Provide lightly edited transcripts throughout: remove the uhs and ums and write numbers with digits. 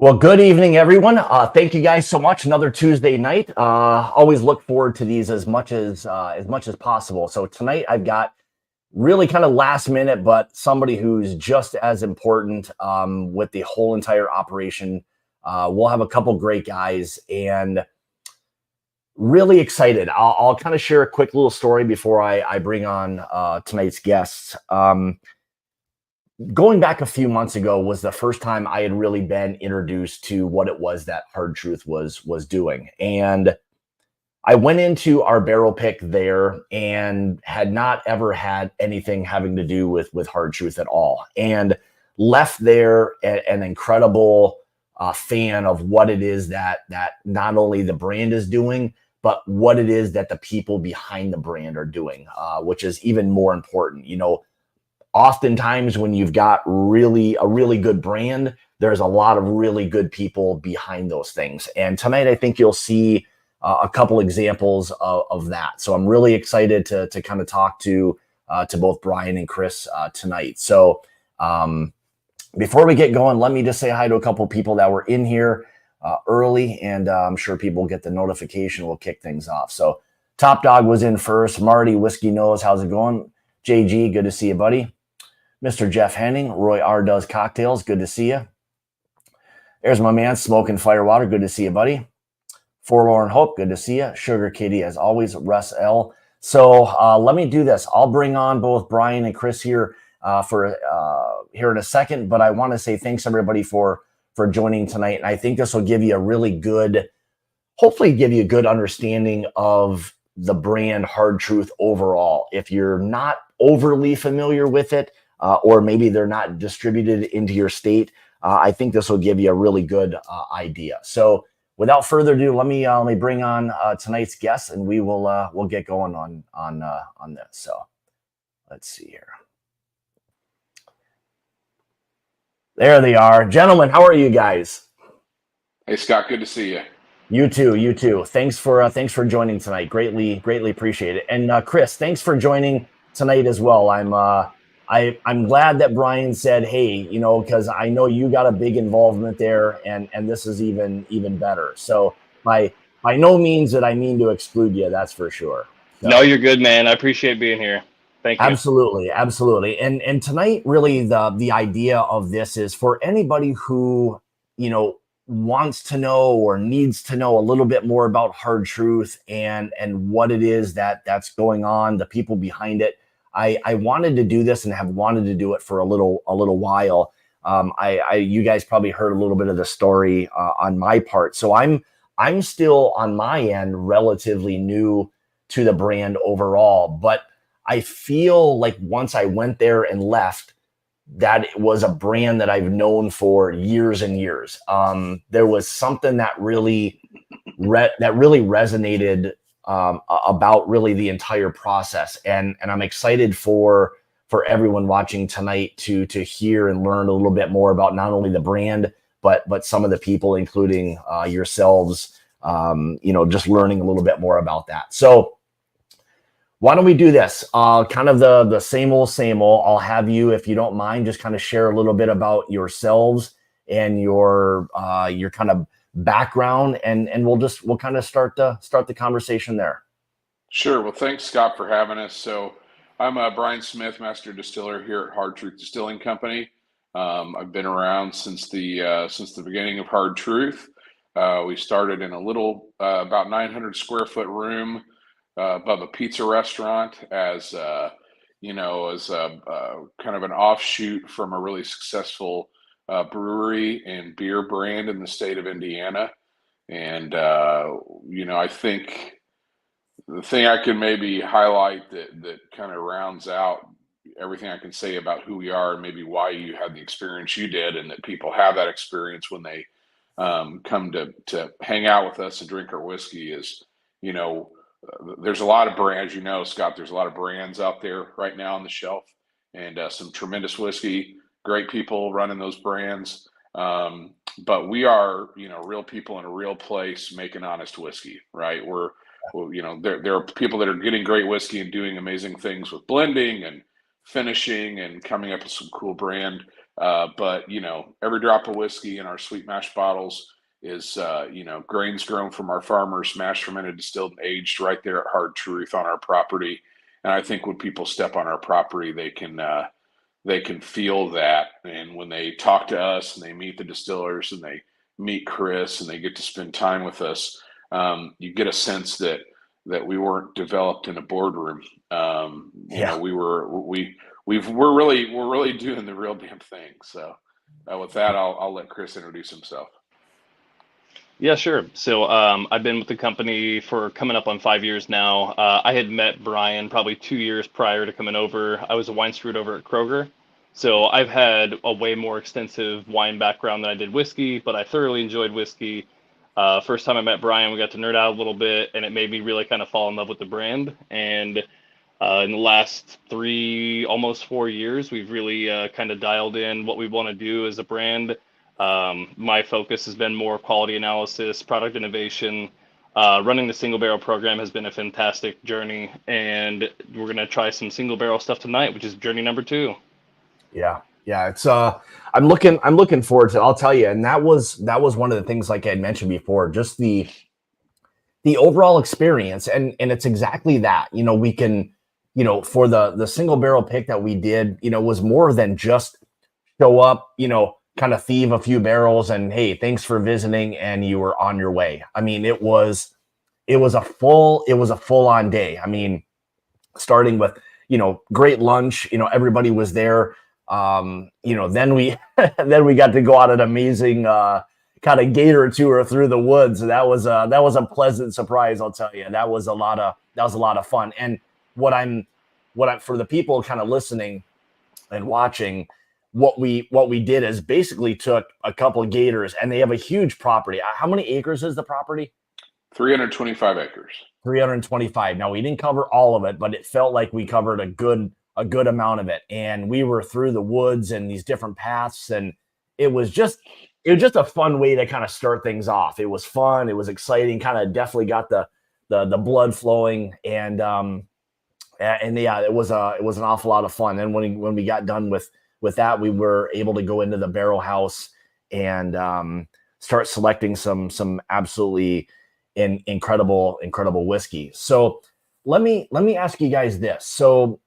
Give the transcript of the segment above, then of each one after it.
Well, good evening, everyone. Thank you guys so much. Another Tuesday night. Always look forward to these as much as possible. So tonight I've got really kind of last minute, but somebody who's just as important with the whole entire operation. We'll have a couple great guys and really excited. I'll kind of share a quick little story before I bring on tonight's guests. Going back a few months ago was the first time I had really been introduced to what it was that Hard Truth was doing. And I went into our barrel pick there and had not ever had anything having to do with Hard Truth at all. And left there an incredible fan of what it is that not only the brand is doing, but what it is that the people behind the brand are doing, which is even more important. Oftentimes when you've got a really good brand, there's a lot of really good people behind those things. And tonight, I think you'll see a couple examples of that. So I'm really excited to kind of talk to both Brian and Chris tonight. So before we get going, let me just say hi to a couple people that were in here early, and I'm sure people will get the notification. We'll kick things off. So Top Dog was in first. Marty, Whiskey Nose, how's it going? JG, good to see you, buddy. Mr. Jeff Henning, Roy R. Does Cocktails, good to see you. There's my man, Smoking Firewater, good to see you, buddy. Forlorn Hope, good to see you. Sugar Kitty, as always, Russ L. So let me do this. I'll bring on both Brian and Chris here here in a second, but I want to say thanks everybody for joining tonight. And I think this will give you a really good, hopefully give you a good understanding of the brand Hard Truth overall. If you're not overly familiar with it, or maybe they're not distributed into your state, I think this will give you a really good idea. So without further ado, let me bring on tonight's guests, and we'll get going on this. So let's see here. There they are, gentlemen. How are you guys? Hey Scott, good to see you. You too. You too. Thanks for joining tonight. Greatly appreciate it. And Chris, thanks for joining tonight as well. I'm glad that Brian said, hey, because I know you got a big involvement there, and this is even better. So by no means did I mean to exclude you, that's for sure. So, no, you're good, man. I appreciate being here. Thank you. Absolutely. And tonight, really, the idea of this is for anybody who, wants to know or needs to know a little bit more about Hard Truth and what it is that's going on, the people behind it. I wanted to do this and have wanted to do it for a little while. You guys probably heard a little bit of the story on my part. So I'm still on my end relatively new to the brand overall, but I feel like once I went there and left, that it was a brand that I've known for years and years. There was something that really resonated about really the entire process, and I'm excited for everyone watching tonight to hear and learn a little bit more about not only the brand but some of the people, including yourselves. Just learning a little bit more about that. So why don't we do this? Kind of the same old. I'll have you, if you don't mind, just kind of share a little bit about yourselves and your kind of background, and we'll kind of start the conversation there. Sure. Well, thanks, Scott, for having us. So I'm Brian Smith, Master Distiller here at Hard Truth Distilling Company. I've been around since the beginning of Hard Truth. We started in a little about 900 square foot room above a pizza restaurant as kind of an offshoot from a really successful brewery and beer brand in the state of Indiana. And I think the thing I can maybe highlight that kind of rounds out everything I can say about who we are and maybe why you had the experience you did, and that people have that experience when they come to hang out with us and drink our whiskey is, there's a lot of brands, Scott, there's a lot of brands out there right now on the shelf, and some tremendous whiskey, great people running those brands. But we are, real people in a real place making honest whiskey, right? There are people that are getting great whiskey and doing amazing things with blending and finishing and coming up with some cool brand. But every drop of whiskey in our sweet mash bottles is grains grown from our farmers, mashed, fermented, distilled, and aged right there at Hard Truth on our property. And I think when people step on our property, they can feel that. And when they talk to us and they meet the distillers and they meet Chris and they get to spend time with us, you get a sense that we weren't developed in a boardroom. We're really doing the real damn thing. So with that, I'll let Chris introduce himself. Yeah, sure. So I've been with the company for coming up on 5 years now. I had met Brian probably 2 years prior to coming over. I was a wine steward over at Kroger. So I've had a way more extensive wine background than I did whiskey, but I thoroughly enjoyed whiskey. First time I met Brian, we got to nerd out a little bit, and it made me really kind of fall in love with the brand. And in the last almost 4 years, we've really kind of dialed in what we want to do as a brand. My focus has been more quality analysis, product innovation. Running the single barrel program has been a fantastic journey, and we're going to try some single barrel stuff tonight, which is journey number 2. Yeah. It's I'm looking forward to it. I'll tell you. And that was one of the things, like I had mentioned before, just the overall experience. And it's exactly that. We can, for the single barrel pick that we did, was more than just show up, kind of thieve a few barrels and, hey, thanks for visiting, and you were on your way. I mean, it was a full on day. I mean, starting with, great lunch, everybody was there. Then we got to go on an amazing kind of gator tour through the woods. That was a pleasant surprise, I'll tell you. That was a lot of fun. And what I'm for the people kind of listening and watching, what we did is basically took a couple of gators, and they have a huge property. How many acres is the property? 325 acres. 325. Now, we didn't cover all of it, but it felt like we covered a good amount of it. And we were through the woods and these different paths, and it was just a fun way to kind of start things off. It was fun. It was exciting. Kind of definitely got the blood flowing, and yeah, it was an awful lot of fun. And when we got done with that, we were able to go into the barrel house and start selecting some absolutely incredible whiskey. So let me ask you guys this. So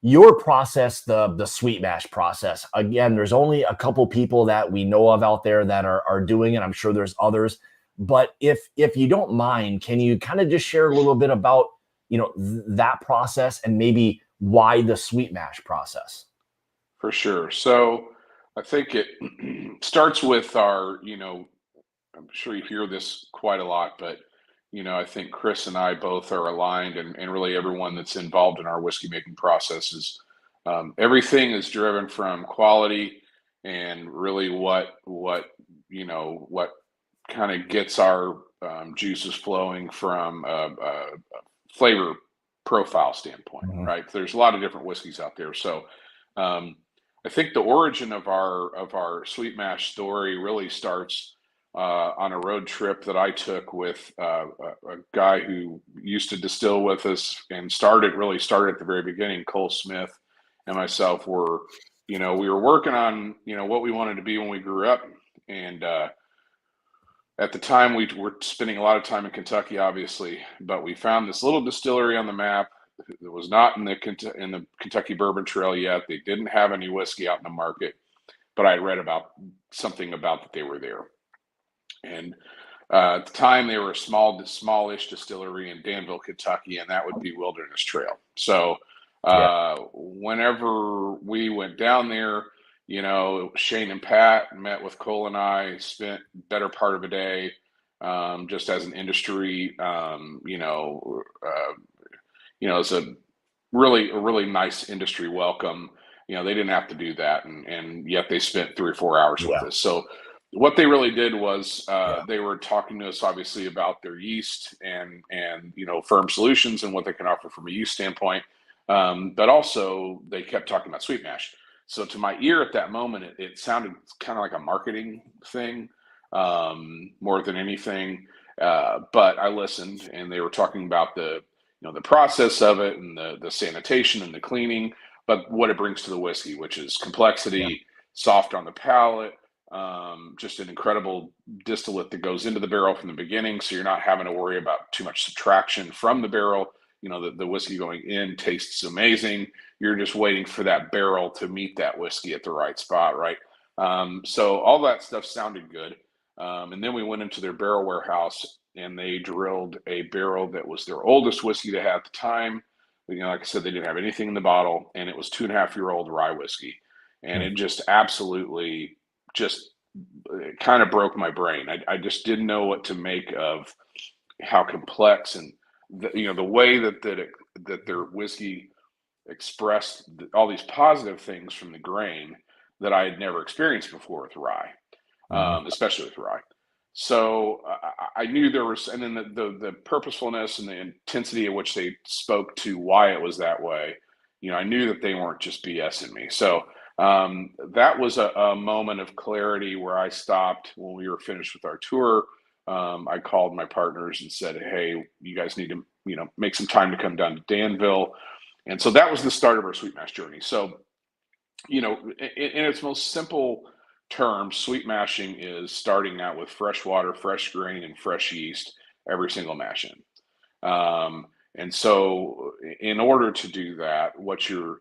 your process, the sweet mash process, again, there's only a couple people that we know of out there that are doing it. I'm sure there's others, but if you don't mind, can you kind of just share a little bit about, that process and maybe why the sweet mash process? For sure. So I think it starts with our, I'm sure you hear this quite a lot, but, I think Chris and I both are aligned, and really everyone that's involved in our whiskey making process is, everything is driven from quality and really what kind of gets our juices flowing from a flavor profile standpoint, right? There's a lot of different whiskeys out there. So, I think the origin of our sweet mash story really starts on a road trip that I took with a guy who used to distill with us and started at the very beginning. Cole Smith and myself were, we were working on, what we wanted to be when we grew up. And at the time, we were spending a lot of time in Kentucky, obviously, but we found this little distillery on the map. It was not in the Kentucky Bourbon Trail yet. They didn't have any whiskey out in the market, but I read about something about that they were there. And at the time, they were a smallish distillery in Danville, Kentucky, and that would be Wilderness Trail. So whenever we went down there, Shane and Pat met with Cole and I, spent better part of a day just as an industry, it's a really nice industry welcome. They didn't have to do that, and yet they spent 3 or 4 hours with us. So what they really did was they were talking to us obviously about their yeast and firm solutions and what they can offer from a yeast standpoint, but also they kept talking about sweet mash. So to my ear at that moment, it sounded kind of like a marketing thing more than anything. But I listened, and they were talking about the process of it and the sanitation and the cleaning. but what it brings to the whiskey, which is complexity, soft on the palate, just an incredible distillate that goes into the barrel from the beginning. So you're not having to worry about too much subtraction from the barrel. You know, the whiskey going in tastes amazing. You're just waiting for that barrel to meet that whiskey at the right spot, right? So all that stuff sounded good. And then we went into their barrel warehouse and they drilled a barrel that was their oldest whiskey they had at the time. You know, like I said, they didn't have anything in the bottle, and it was 2.5-year-old rye whiskey. And it just absolutely just kind of broke my brain. I just didn't know what to make of how complex and the way that their whiskey expressed all these positive things from the grain that I had never experienced before with rye, especially with rye. So I knew there was, and then the purposefulness and the intensity at which they spoke to why it was that way. You know, I knew that they weren't just BSing me. So that was a moment of clarity where I stopped when we were finished with our tour. I called my partners and said, "Hey, you guys need to, make some time to come down to Danville." And so that was the start of our sweet mash journey. So, in its most simple terms, sweet mashing is starting out with fresh water, fresh grain, and fresh yeast every single mash in. And so in order to do that, what you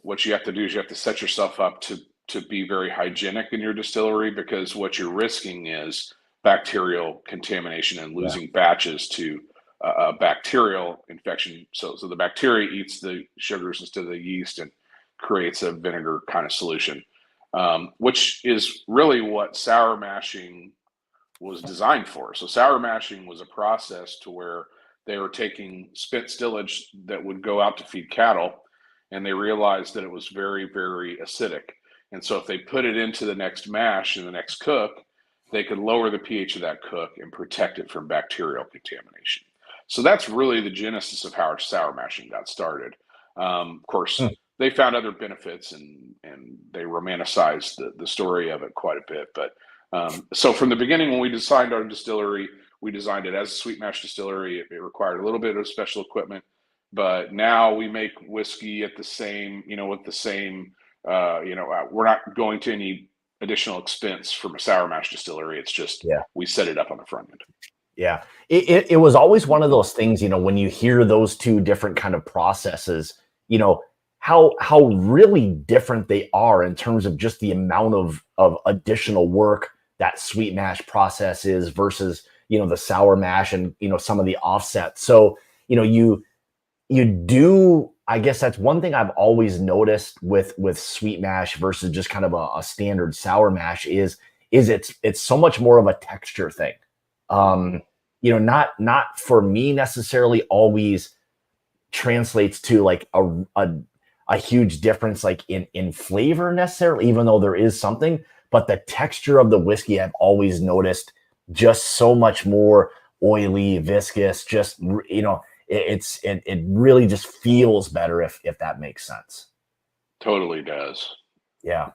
have to do is you have to set yourself up to be very hygienic in your distillery, because what you're risking is bacterial contamination and losing batches to bacterial infection. So the bacteria eats the sugars instead of the yeast and creates a vinegar kind of solution, which is really what sour mashing was designed for. So sour mashing was a process to where they were taking spent stillage that would go out to feed cattle, and they realized that it was very, very acidic. And so if they put it into the next mash and the next cook, they could lower the pH of that cook and protect it from bacterial contamination. So that's really the genesis of how sour mashing got started. Of course, they found other benefits and they romanticized the story of it quite a bit. But so from the beginning, when we designed our distillery, we designed it as a sweet mash distillery. It required a little bit of special equipment, but now we make whiskey at the same, with the same, we're not going to any additional expense from a sour mash distillery. It's just, we set it up on the front end. Yeah. It was always one of those things, when you hear those two different kind of processes, how really different they are in terms of just the amount of additional work that sweet mash process is versus, the sour mash and, some of the offsets. So, you do, I guess that's one thing I've always noticed with sweet mash versus just kind of a standard sour mash is it's so much more of a texture thing. Not for me necessarily always translates to like a huge difference like in flavor necessarily, even though there is something, but the texture of the whiskey I've always noticed just so much more oily, viscous, just, it really just feels better if that makes sense. Totally does. Yeah.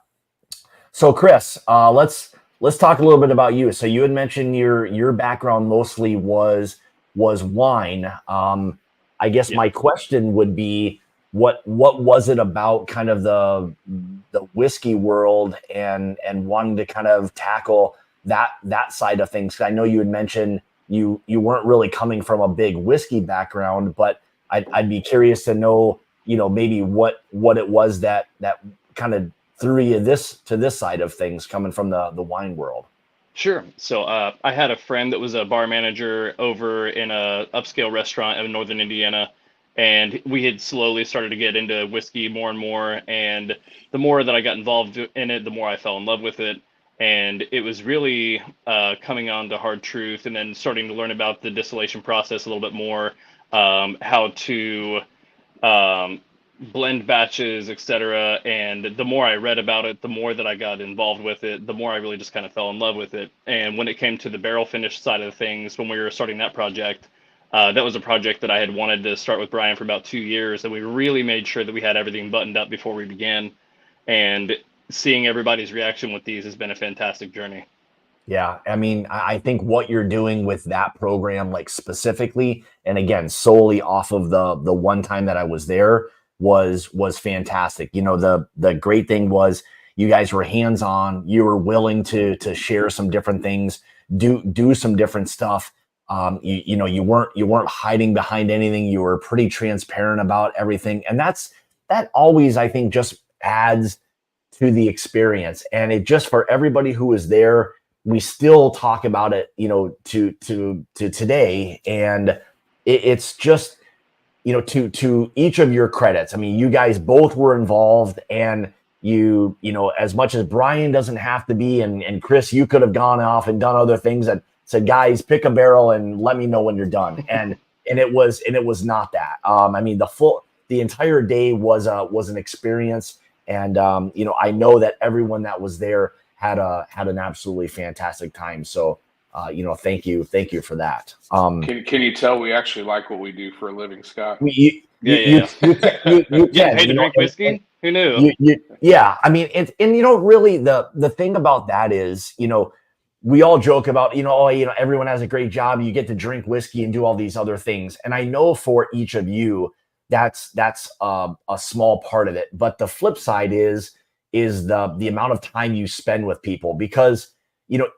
So Chris, let's talk a little bit about you. So you had mentioned your background mostly was wine. I guess my question would be, what was it about kind of the whiskey world and wanting to kind of tackle that side of things? I know you had mentioned you weren't really coming from a big whiskey background, but I'd be curious to know, maybe what it was that kind of threw you to this side of things coming from the wine world. Sure. So I had a friend that was a bar manager over in a upscale restaurant in northern Indiana, and we had slowly started to get into whiskey more and more. And the more that I got involved in it, the more I fell in love with it. And it was really coming on to Hard Truth and then starting to learn about the distillation process a little bit more, how to blend batches, etc. And the more I read about it, the more that I got involved with it, the more I really just kind of fell in love with it. And when it came to the barrel finish side of things, when we were starting that project, that was a project that I had wanted to start with Brian for about 2 years, and we really made sure that we had everything buttoned up before we began. And seeing everybody's reaction with these has been a fantastic journey. Yeah. I mean, I think what you're doing with that program, like specifically, and again, solely off of the one time that I was there, was fantastic. The great thing was you guys were hands-on. You were willing to share some different things, do some different stuff. You weren't hiding behind anything. You were pretty transparent about everything, and that always, I think, just adds to the experience. And it just, for everybody who was there, we still talk about it, to today. And it's just, to each of your credits. I mean, you guys both were involved, and as much as Brian doesn't have to be, and Chris, you could have gone off and done other things that said, guys, pick a barrel and let me know when you're done. And it was not that. I mean, the entire day was an experience. And I know that everyone that was there had an absolutely fantastic time. So thank you for that. Can you tell we actually like what we do for a living, Scott? You Yeah. can Getting paid to drink whiskey? Who knew? Yeah. I mean, really the thing about that is, we all joke about, everyone has a great job. You get to drink whiskey and do all these other things. And I know for each of you, that's a small part of it. But the flip side is the amount of time you spend with people, because,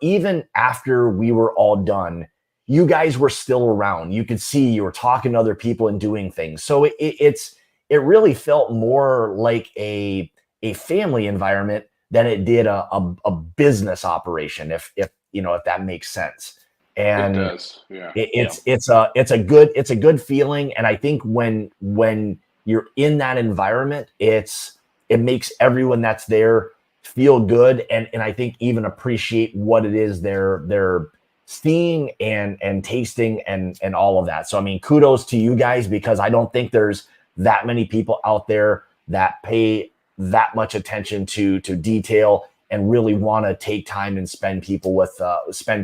even after we were all done, you guys were still around. You could see you were talking to other people and doing things. So it really felt more like a family environment than it did a business operation, if that makes sense. And it does, yeah. It's a good feeling. And I think when you're in that environment, it makes everyone that's there feel good, and I think even appreciate what it is they're seeing and tasting and all of that. So I mean, kudos to you guys, because I don't think there's that many people out there that pay that much attention to detail and really want to take time and spend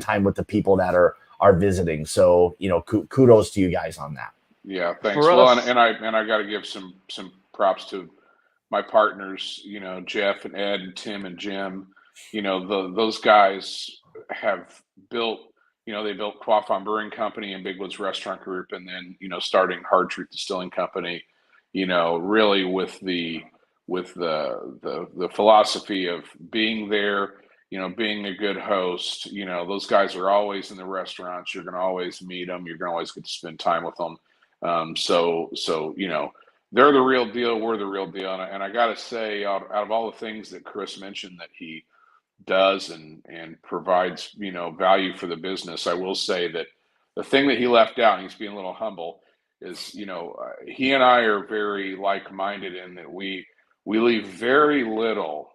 time with the people that are visiting. So kudos to you guys on that. Yeah, thanks. Well, and I got to give some props to my partners, Jeff and Ed and Tim and Jim. Those guys have built, they built Quaffon Brewing Company and Big Woods Restaurant Group, and then starting Hard Truth Distilling Company. Really with the philosophy of being there, being a good host. Those guys are always in the restaurants. You're going to always meet them. You're going to always get to spend time with them. So they're the real deal. We're the real deal. And I got to say, out of all the things that Chris mentioned that he does and provides, value for the business, I will say that the thing that he left out, and he's being a little humble, is, he and I are very like-minded in that we leave very little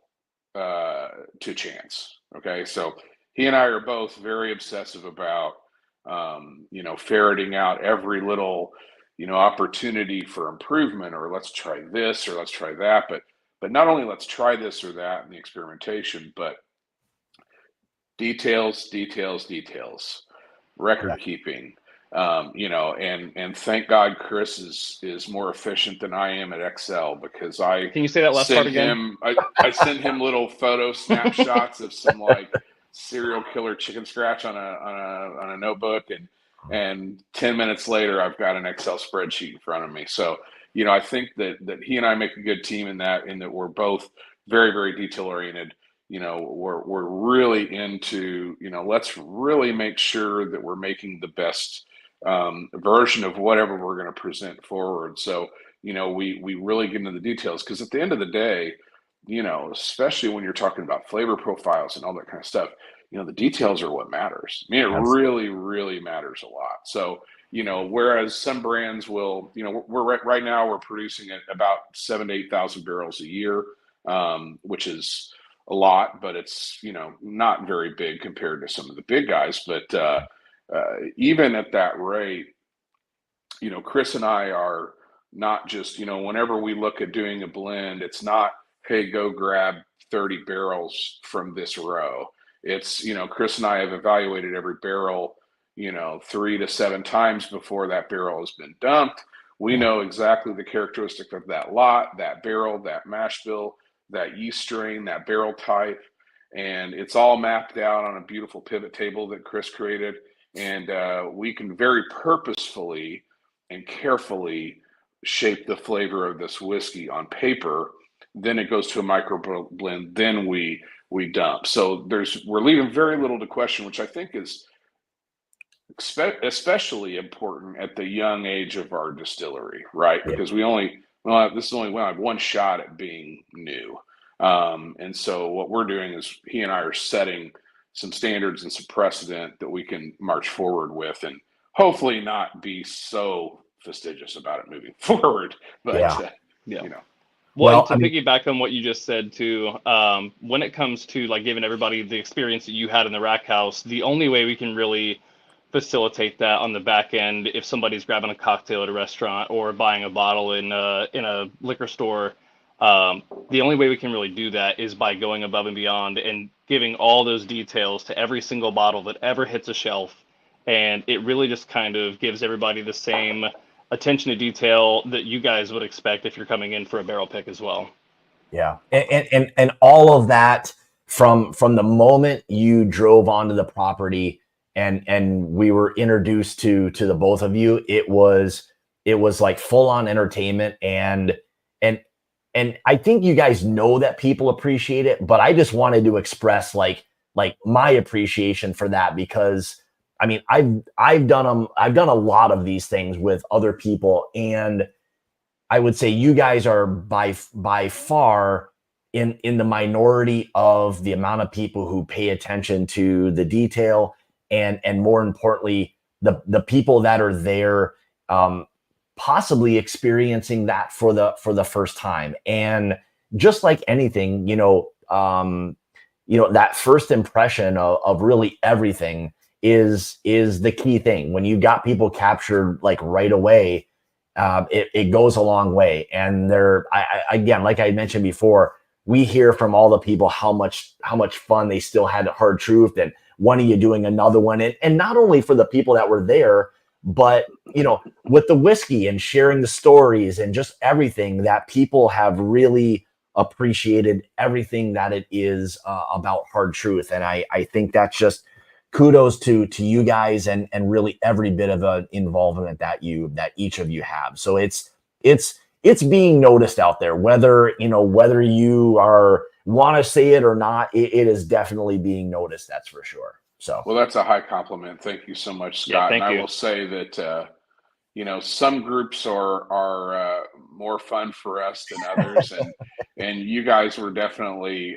to chance. Okay. So he and I are both very obsessive about, ferreting out every little, opportunity for improvement, or let's try this, or let's try that. But not only let's try this or that in the experimentation, but details, record keeping, and thank God Chris is more efficient than I am at Excel, because can you say that last part again? I send him little photo snapshots of some like serial killer chicken scratch on a notebook, and 10 minutes later I've got an Excel spreadsheet in front of me. So I think that he and I make a good team in that we're both very, very detail oriented. We're really into, let's really make sure that we're making the best version of whatever we're going to present forward. So, we really get into the details, because at the end of the day, especially when you're talking about flavor profiles and all that kind of stuff, the details are what matters. I mean, it really, really matters a lot. So, whereas some brands will, we're right now we're producing at about 7,000 to 8,000 barrels a year, which is a lot, but it's, not very big compared to some of the big guys. But even at that rate, Chris and I are not just, whenever we look at doing a blend, it's not, hey, go grab 30 barrels from this row. It's, Chris and I have evaluated every barrel, 3 to 7 times before that barrel has been dumped. We know exactly the characteristic of that lot, that barrel, that mash bill, that yeast strain, that barrel type, and it's all mapped out on a beautiful pivot table that Chris created. And we can very purposefully and carefully shape the flavor of this whiskey on paper. Then it goes to a micro blend. Then we dump. So we're leaving very little to question, which I think is especially important at the young age of our distillery, right? Yeah. Because this is only one shot at being new. And so what we're doing is he and I are setting some standards and some precedent that we can march forward with, and hopefully not be so fastidious about it moving forward. But Yeah. Yeah. you know, Well, and Well, to piggyback on what you just said too, when it comes to like giving everybody the experience that you had in the rack house, the only way we can really facilitate that on the back end, if somebody's grabbing a cocktail at a restaurant or buying a bottle in a liquor store, the only way we can really do that is by going above and beyond and giving all those details to every single bottle that ever hits a shelf. And it really just kind of gives everybody the same attention to detail that you guys would expect if you're coming in for a barrel pick as well. yeah, and all of that from the moment you drove onto the property and we were introduced to the both of you, it was like full on entertainment, and and I think you guys know that people appreciate it, but I just wanted to express like my appreciation for that, because I mean I've done a lot of these things with other people, and I would say you guys are by far in the minority of the amount of people who pay attention to the detail, and more importantly, the people that are there, possibly experiencing that for the first time. And just like anything, that first impression of really everything is the key thing. When you got people captured like right away, it goes a long way. And again, like I mentioned before, we hear from all the people how much fun they still had at Hard Truth, and when are you doing another one? And not only for the people that were there, but with the whiskey and sharing the stories and just everything, that people have really appreciated everything that it is about Hard Truth. And I think that's just kudos to you guys, and really every bit of involvement that each of you have. So it's being noticed out there, whether you want to say it or not. It is definitely being noticed, that's for sure. So well, that's a high compliment. Thank you so much, Yeah, Scott. thank And I you. will say that some groups are more fun for us than others, and you guys were definitely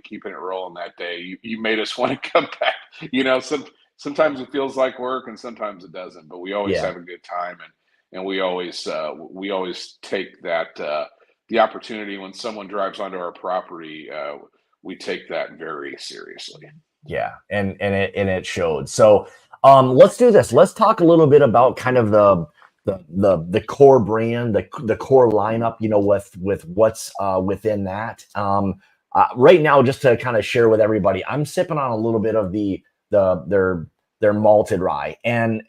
keeping it rolling that day. You made us want to come back. Sometimes it feels like work, and sometimes it doesn't. But we always yeah. have a good time, and we always take that the opportunity when someone drives onto our property. We take that very seriously. Yeah, and it showed. So let's do this. Let's talk a little bit about kind of the core brand, the core lineup, with what's within that. Right now, just to kind of share with everybody, I'm sipping on a little bit of their malted rye, and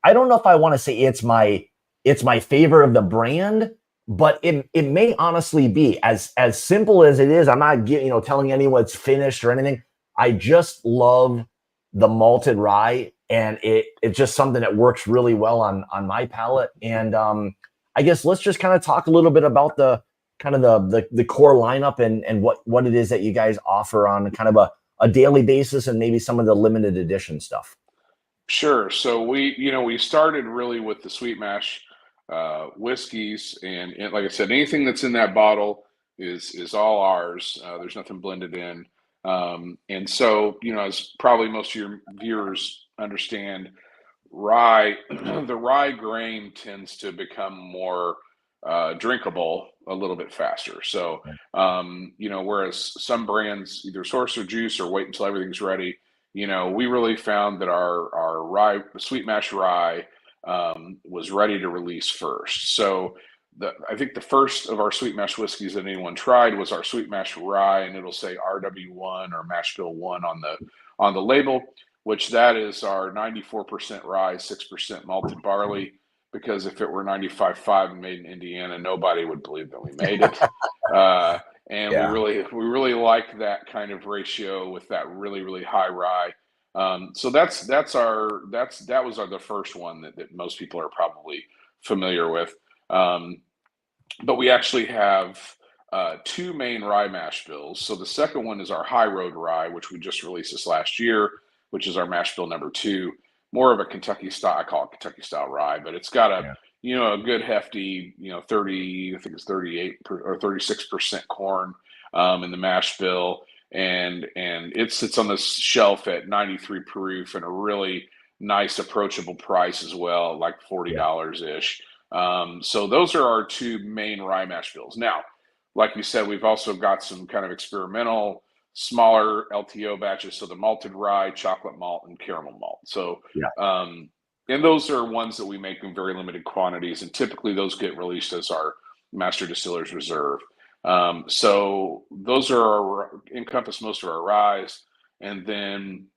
I don't know if I want to say it's my favorite of the brand, but it may honestly be as simple as it is. I'm not telling anyone it's finished or anything. I just love the malted rye, and it's just something that works really well on my palate. And I guess let's just kind of talk a little bit about the kind of the core lineup, and what it is that you guys offer on kind of a daily basis, and maybe some of the limited edition stuff. Sure. So we started really with the sweet mash whiskeys, and like I said, anything that's in that bottle is all ours. There's nothing blended in. And so, as probably most of your viewers understand, rye, the rye grain tends to become more drinkable a little bit faster. So, whereas some brands either source their juice or wait until everything's ready, we really found that our rye, sweet mash rye, was ready to release first. So I think the first of our sweet mash whiskeys that anyone tried was our sweet mash rye, and it'll say RW1 or mash bill 1 on the label, which that is our 94% rye, 6% malted barley. Because if it were 95.5 and made in Indiana, nobody would believe that we made it. And Yeah. we really like that kind of ratio with that really, really high rye. So that was the first one that most people are probably familiar with. But we actually have two main rye mash bills. So the second one is our High Road Rye, which we just released this last year, which is our mash bill number 2. More of a Kentucky style, I call it Kentucky style rye, but it's got a a good hefty 30, I think it's 38 or 36% corn in the mash bill, and it sits on the shelf at 93 proof and a really nice approachable price as well, like $40 ish. So those are our two main rye mash bills. Now, like you said, we've also got some kind of experimental smaller LTO batches. So the malted rye, chocolate malt, and caramel malt. So, and those are ones that we make in very limited quantities. And typically those get released as our Master Distiller's Reserve. So those encompass most of our ryes. And then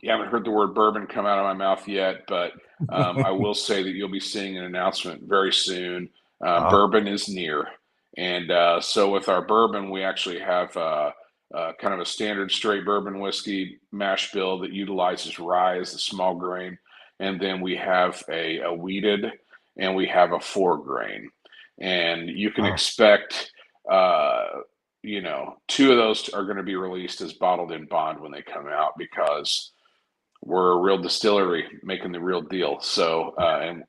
you haven't heard the word bourbon come out of my mouth yet, but I will say that you'll be seeing an announcement very soon. Bourbon is near. And so with our bourbon, we actually have kind of a standard straight bourbon whiskey mash bill that utilizes rye as the small grain. And then we have a wheated and we have a 4-grain. And you can expect, two of those are going to be released as bottled in bond when they come out, because we're a real distillery making the real deal. So, and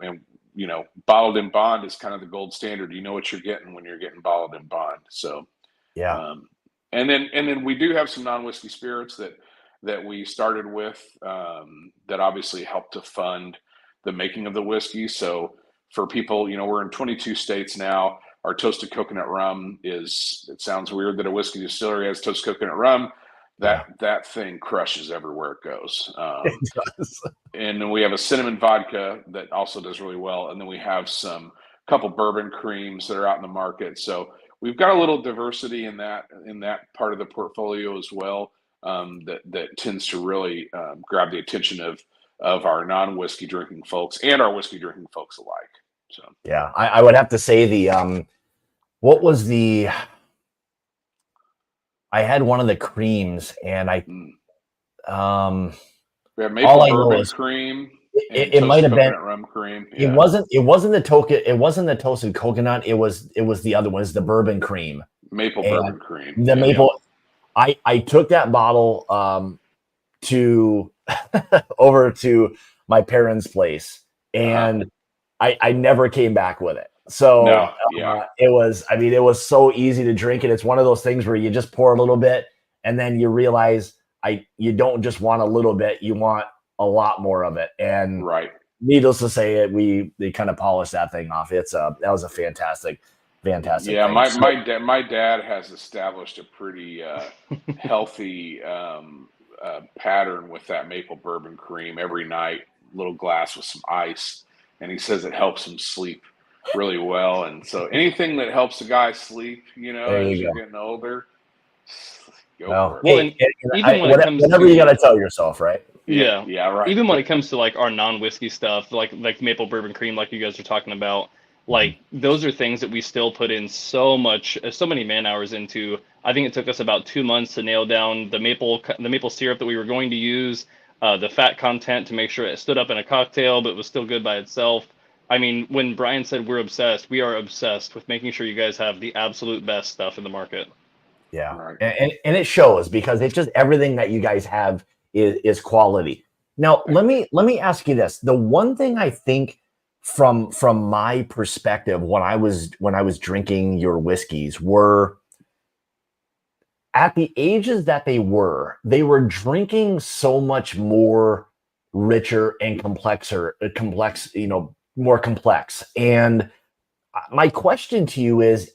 bottled in bond is kind of the gold standard. You know what you're getting when you're getting bottled in bond. So, and then we do have some non-whiskey spirits that we started with that obviously helped to fund the making of the whiskey. So for people, we're in 22 states now. Our toasted coconut rum it sounds weird that a whiskey distillery has toasted coconut rum. That thing crushes everywhere it goes. It does. And then we have a cinnamon vodka that also does really well. And then we have couple bourbon creams that are out in the market. So we've got a little diversity in that part of the portfolio as well, that tends to really grab the attention of our non-whiskey drinking folks and our whiskey drinking folks alike. So I would have to say what was I had one of the creams, and we have maple bourbon cream. It might have been rum cream. Yeah. It wasn't the toasted coconut. It was the other one. It's the bourbon cream. Maple bourbon cream. The maple. I took that bottle to over to my parents' place, and I never came back with it. So it was so easy to drink, and it's one of those things where you just pour a little bit, and then you realize you don't just want a little bit, you want a lot more of it. And needless to say, they kind of polished that thing off. That was a fantastic. Yeah, thing. My dad has established a pretty healthy pattern with that maple bourbon cream every night, little glass with some ice, and he says it helps him sleep really well. And so anything that helps a guy sleep, as you're getting older, go for it. Well, and even when it comes whenever you gotta tell yourself, right? Yeah, right. Even when it comes to like our non-whiskey stuff, like maple bourbon cream, like you guys are talking about, like those are things that we still put in so many man hours into. I think it took us about 2 months to nail down the maple syrup that we were going to use, the fat content to make sure it stood up in a cocktail, but was still good by itself. I mean, when Brian said we're obsessed, we are obsessed with making sure you guys have the absolute best stuff in the market. Yeah, and it shows, because it's just everything that you guys have is quality. Now, let me ask you this. The one thing I think from my perspective when I was drinking your whiskeys were, at the ages that they were drinking so much more richer and more complex. And my question to you is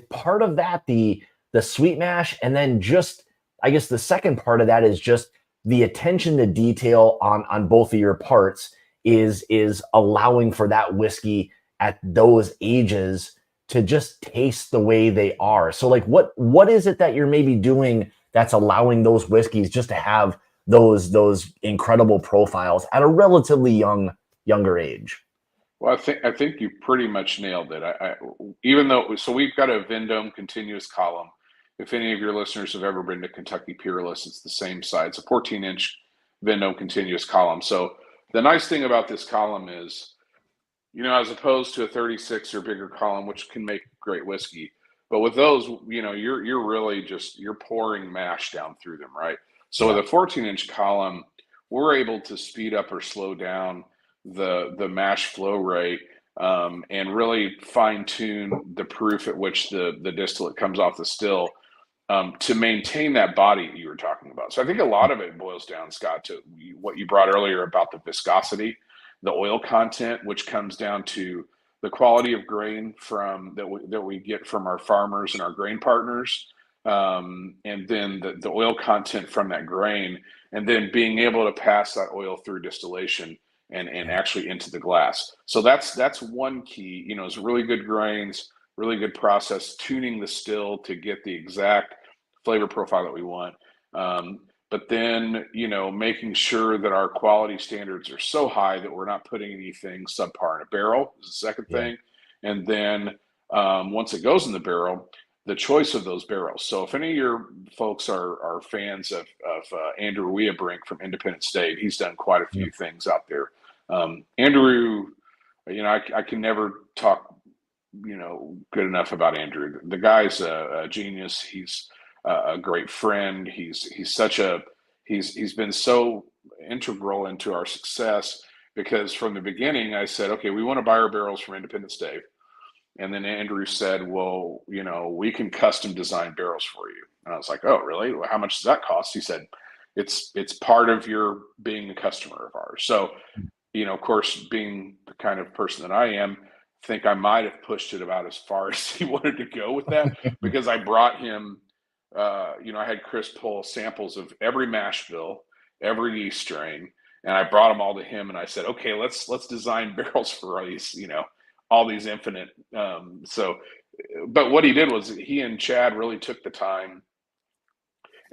part of that the sweet mash, and then just, I guess the second part of that is just the attention to detail on both of your parts is allowing for that whiskey at those ages to just taste the way they are. So like what is it that you're maybe doing that's allowing those whiskeys just to have those incredible profiles at a relatively younger age? Well, I think you pretty much nailed it. So we've got a Vendome continuous column. If any of your listeners have ever been to Kentucky Peerless, it's the same size, a 14-inch Vendome continuous column. So the nice thing about this column is as opposed to a 36 or bigger column, which can make great whiskey. But with those, you're really you're pouring mash down through them, right? So Yeah. with a 14-inch column, we're able to speed up or slow down the mash flow rate, and really fine tune the proof at which the distillate comes off the still, to maintain that body you were talking about. So I think a lot of it boils down, Scott, to what you brought earlier about the viscosity, the oil content, which comes down to the quality of grain that we get from our farmers and our grain partners, and then the oil content from that grain, and then being able to pass that oil through distillation and actually into the glass. So that's one key. Is really good grains, really good process, tuning the still to get the exact flavor profile that we want. But then, making sure that our quality standards are so high that we're not putting anything subpar in a barrel is the second Yeah. thing. And then, once it goes in the barrel, the choice of those barrels. So if any of your folks are fans of Andrew Weabrink from Independent State, he's done quite a Yeah. few things out there. Andrew, I can never talk, good enough about Andrew. The guy's a genius. He's a great friend. He's been so integral into our success, because from the beginning I said, okay, we want to buy our barrels from Independent Stave. And then Andrew said, well, we can custom design barrels for you. And I was like, oh, really? Well, how much does that cost? He said, it's part of your being a customer of ours. So, of course, being the kind of person that I am, think I might have pushed it about as far as he wanted to go with that, because I brought him, I had Chris pull samples of every mash bill, every yeast strain, and I brought them all to him, and I said, okay, let's design barrels for all these infinite. But what he did was he and Chad really took the time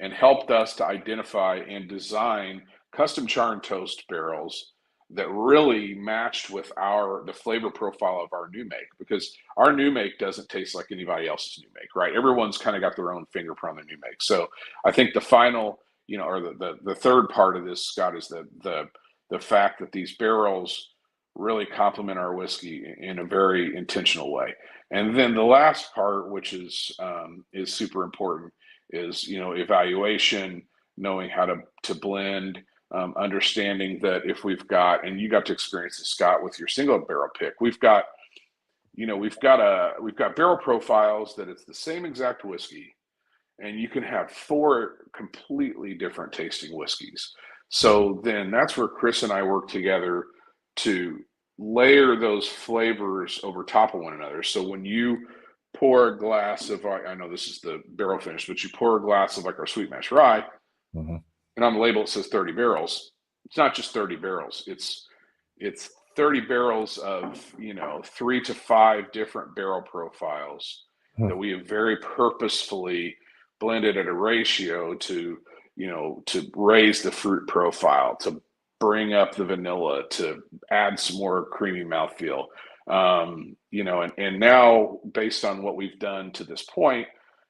and helped us to identify and design custom char and toast barrels that really matched with the flavor profile of our new make, because our new make doesn't taste like anybody else's new make, right? Everyone's kind of got their own fingerprint on the new make. So I think the final, or the third part of this, Scott, is the fact that these barrels really complement our whiskey in a very intentional way. And then the last part, which is super important, is evaluation, knowing how to blend, understanding that if we've got, and you got to experience this, Scott, with your single barrel pick, we've got barrel profiles that it's the same exact whiskey, and you can have 4 completely different tasting whiskeys. So then that's where Chris and I work together to layer those flavors over top of one another. So when you pour a glass of, I know this is the barrel finish, but you pour a glass of like our sweet mash rye, Mm-hmm. and on the label it says 30 barrels. It's not just 30 barrels. It's 30 barrels of 3 to 5 different barrel profiles that we have very purposefully blended at a ratio to raise the fruit profile, to bring up the vanilla, to add some more creamy mouthfeel. And now, based on what we've done to this point,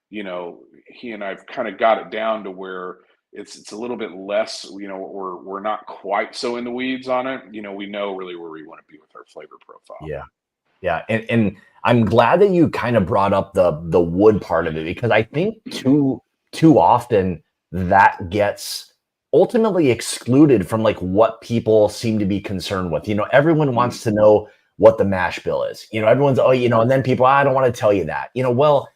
he and I've kind of got it down to where it's a little bit less, we're not quite so in the weeds on it. We know really where we want to be with our flavor profile. Yeah. Yeah. And I'm glad that you kind of brought up the wood part of it, because I think too often that gets ultimately excluded from like what people seem to be concerned with. Everyone wants to know what the mash bill is. Everyone's, and then people, I don't want to tell you that. Well,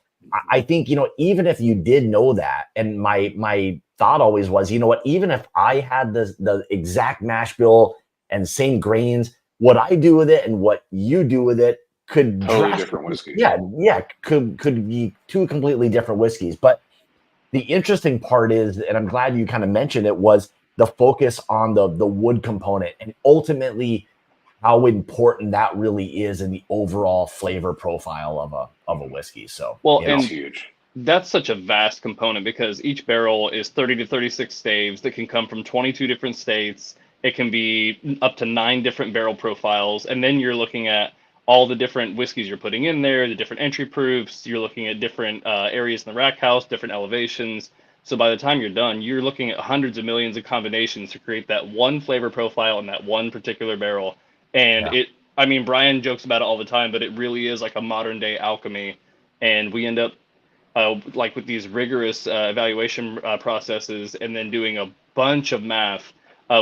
I think, even if you did know that, and my thought always was, even if I had the exact mash bill and same grains, what I do with it and what you do with it could totally different whiskeys. Yeah, could be 2 completely different whiskeys. But the interesting part is, and I'm glad you kind of mentioned it, was the focus on the wood component, and ultimately how important that really is in the overall flavor profile of a whiskey. So, and huge. That's such a vast component, because each barrel is 30 to 36 staves that can come from 22 different states. It can be up to 9 different barrel profiles. And then you're looking at all the different whiskeys you're putting in there, the different entry proofs. You're looking at different areas in the rack house, different elevations. So by the time you're done, you're looking at hundreds of millions of combinations to create that one flavor profile in that one particular barrel. And I mean, Brian jokes about it all the time, but it really is like a modern day alchemy. And we end up like with these rigorous evaluation processes and then doing a bunch of math,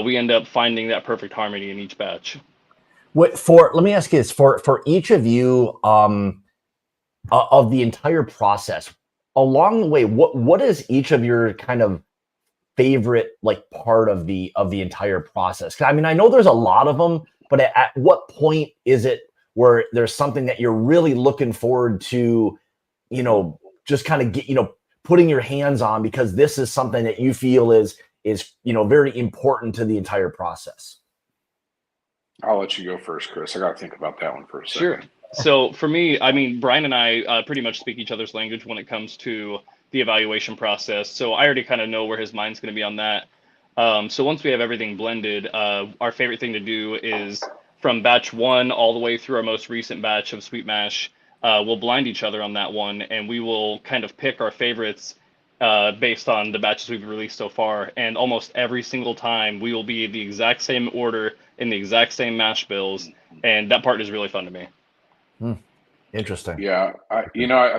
we end up finding that perfect harmony in each batch. Let me ask you this, for each of you, of the entire process along the way, what is each of your kind of favorite like part of the entire process? 'Cause, I mean, I know there's a lot of them, but at what point is it where there's something that you're really looking forward to, just kind of get, putting your hands on, because this is something that you feel is very important to the entire process? I'll let you go first, Chris. I got to think about that one for a second. Sure. So for me, I mean, Brian and I pretty much speak each other's language when it comes to the evaluation process. So I already kind of know where his mind's going to be on that. So once we have everything blended, our favorite thing to do is from batch 1 all the way through our most recent batch of sweet mash, we'll blind each other on that one, and we will kind of pick our favorites based on the batches we've released so far. And almost every single time we will be the exact same order in the exact same mash bills. And that part is really fun to me. Interesting. Yeah, I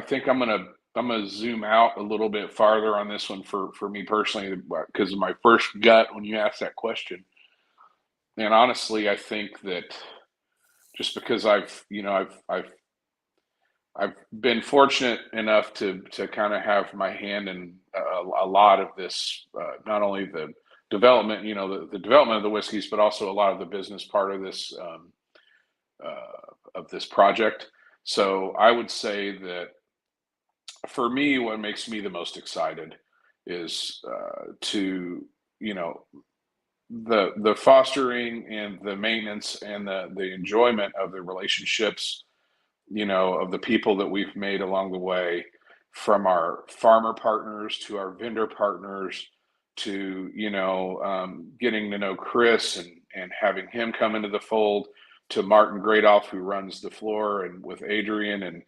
think I'm gonna zoom out a little bit farther on this one for me personally, because of my first gut when you asked that question. And honestly, I think that just because I've been fortunate enough to kind of have my hand in a lot of this, not only the development, the development of the whiskeys, but also a lot of the business part of this project. So I would say that for me, what makes me the most excited is to the fostering and the maintenance and the enjoyment of the relationships, of the people that we've made along the way, from our farmer partners to our vendor partners to getting to know Chris and having him come into the fold, to Martin Gradoff, who runs the floor, and with Adrian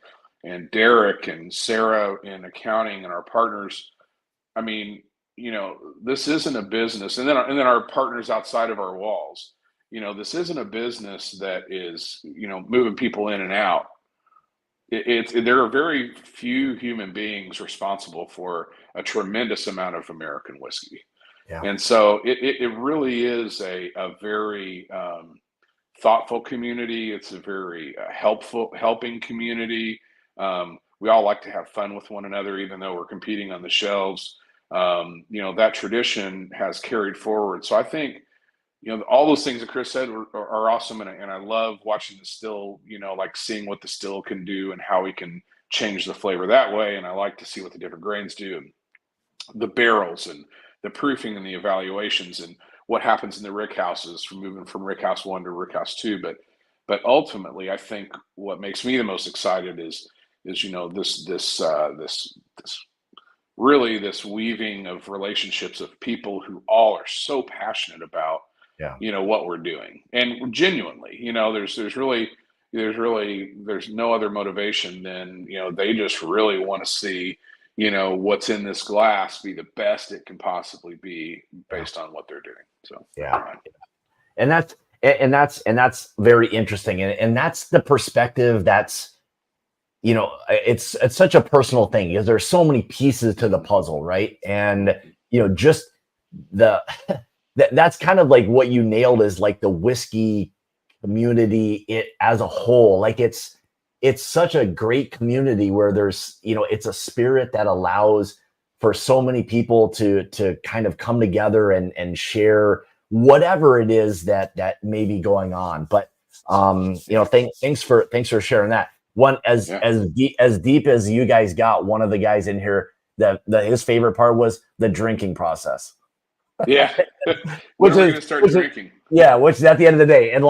and Derek and Sarah in accounting and our partners. I mean, this isn't a business, and then our partners outside of our walls. This isn't a business that is moving people in and out. There are very few human beings responsible for a tremendous amount of American whiskey. Yeah. And so it really is a very thoughtful community. It's a very helping community. We all like to have fun with one another, even though we're competing on the shelves. That tradition has carried forward. So I think, all those things that Chris said are awesome. And I love watching the still, like seeing what the still can do and how we can change the flavor that way. And I like to see what the different grains do, and the barrels and the proofing and the evaluations and what happens in the rick houses from moving from rick house 1 to rick house 2. But ultimately, I think what makes me the most excited is this really this weaving of relationships of people who all are so passionate about what we're doing, and genuinely, there's no other motivation than they just really want to see what's in this glass be the best it can possibly be based on what they're doing. So and that's very interesting, and that's the perspective. That's it's such a personal thing, because there's so many pieces to the puzzle, right? And just that's kind of like what you nailed, is like the whiskey community as a whole. Like it's such a great community where there's it's a spirit that allows for so many people to kind of come together and share whatever it is that may be going on. But thanks for sharing that. One as deep as you guys got, one of the guys in here, his favorite part was the drinking process. Yeah. We're going to start drinking. Yeah, which is at the end of the day. And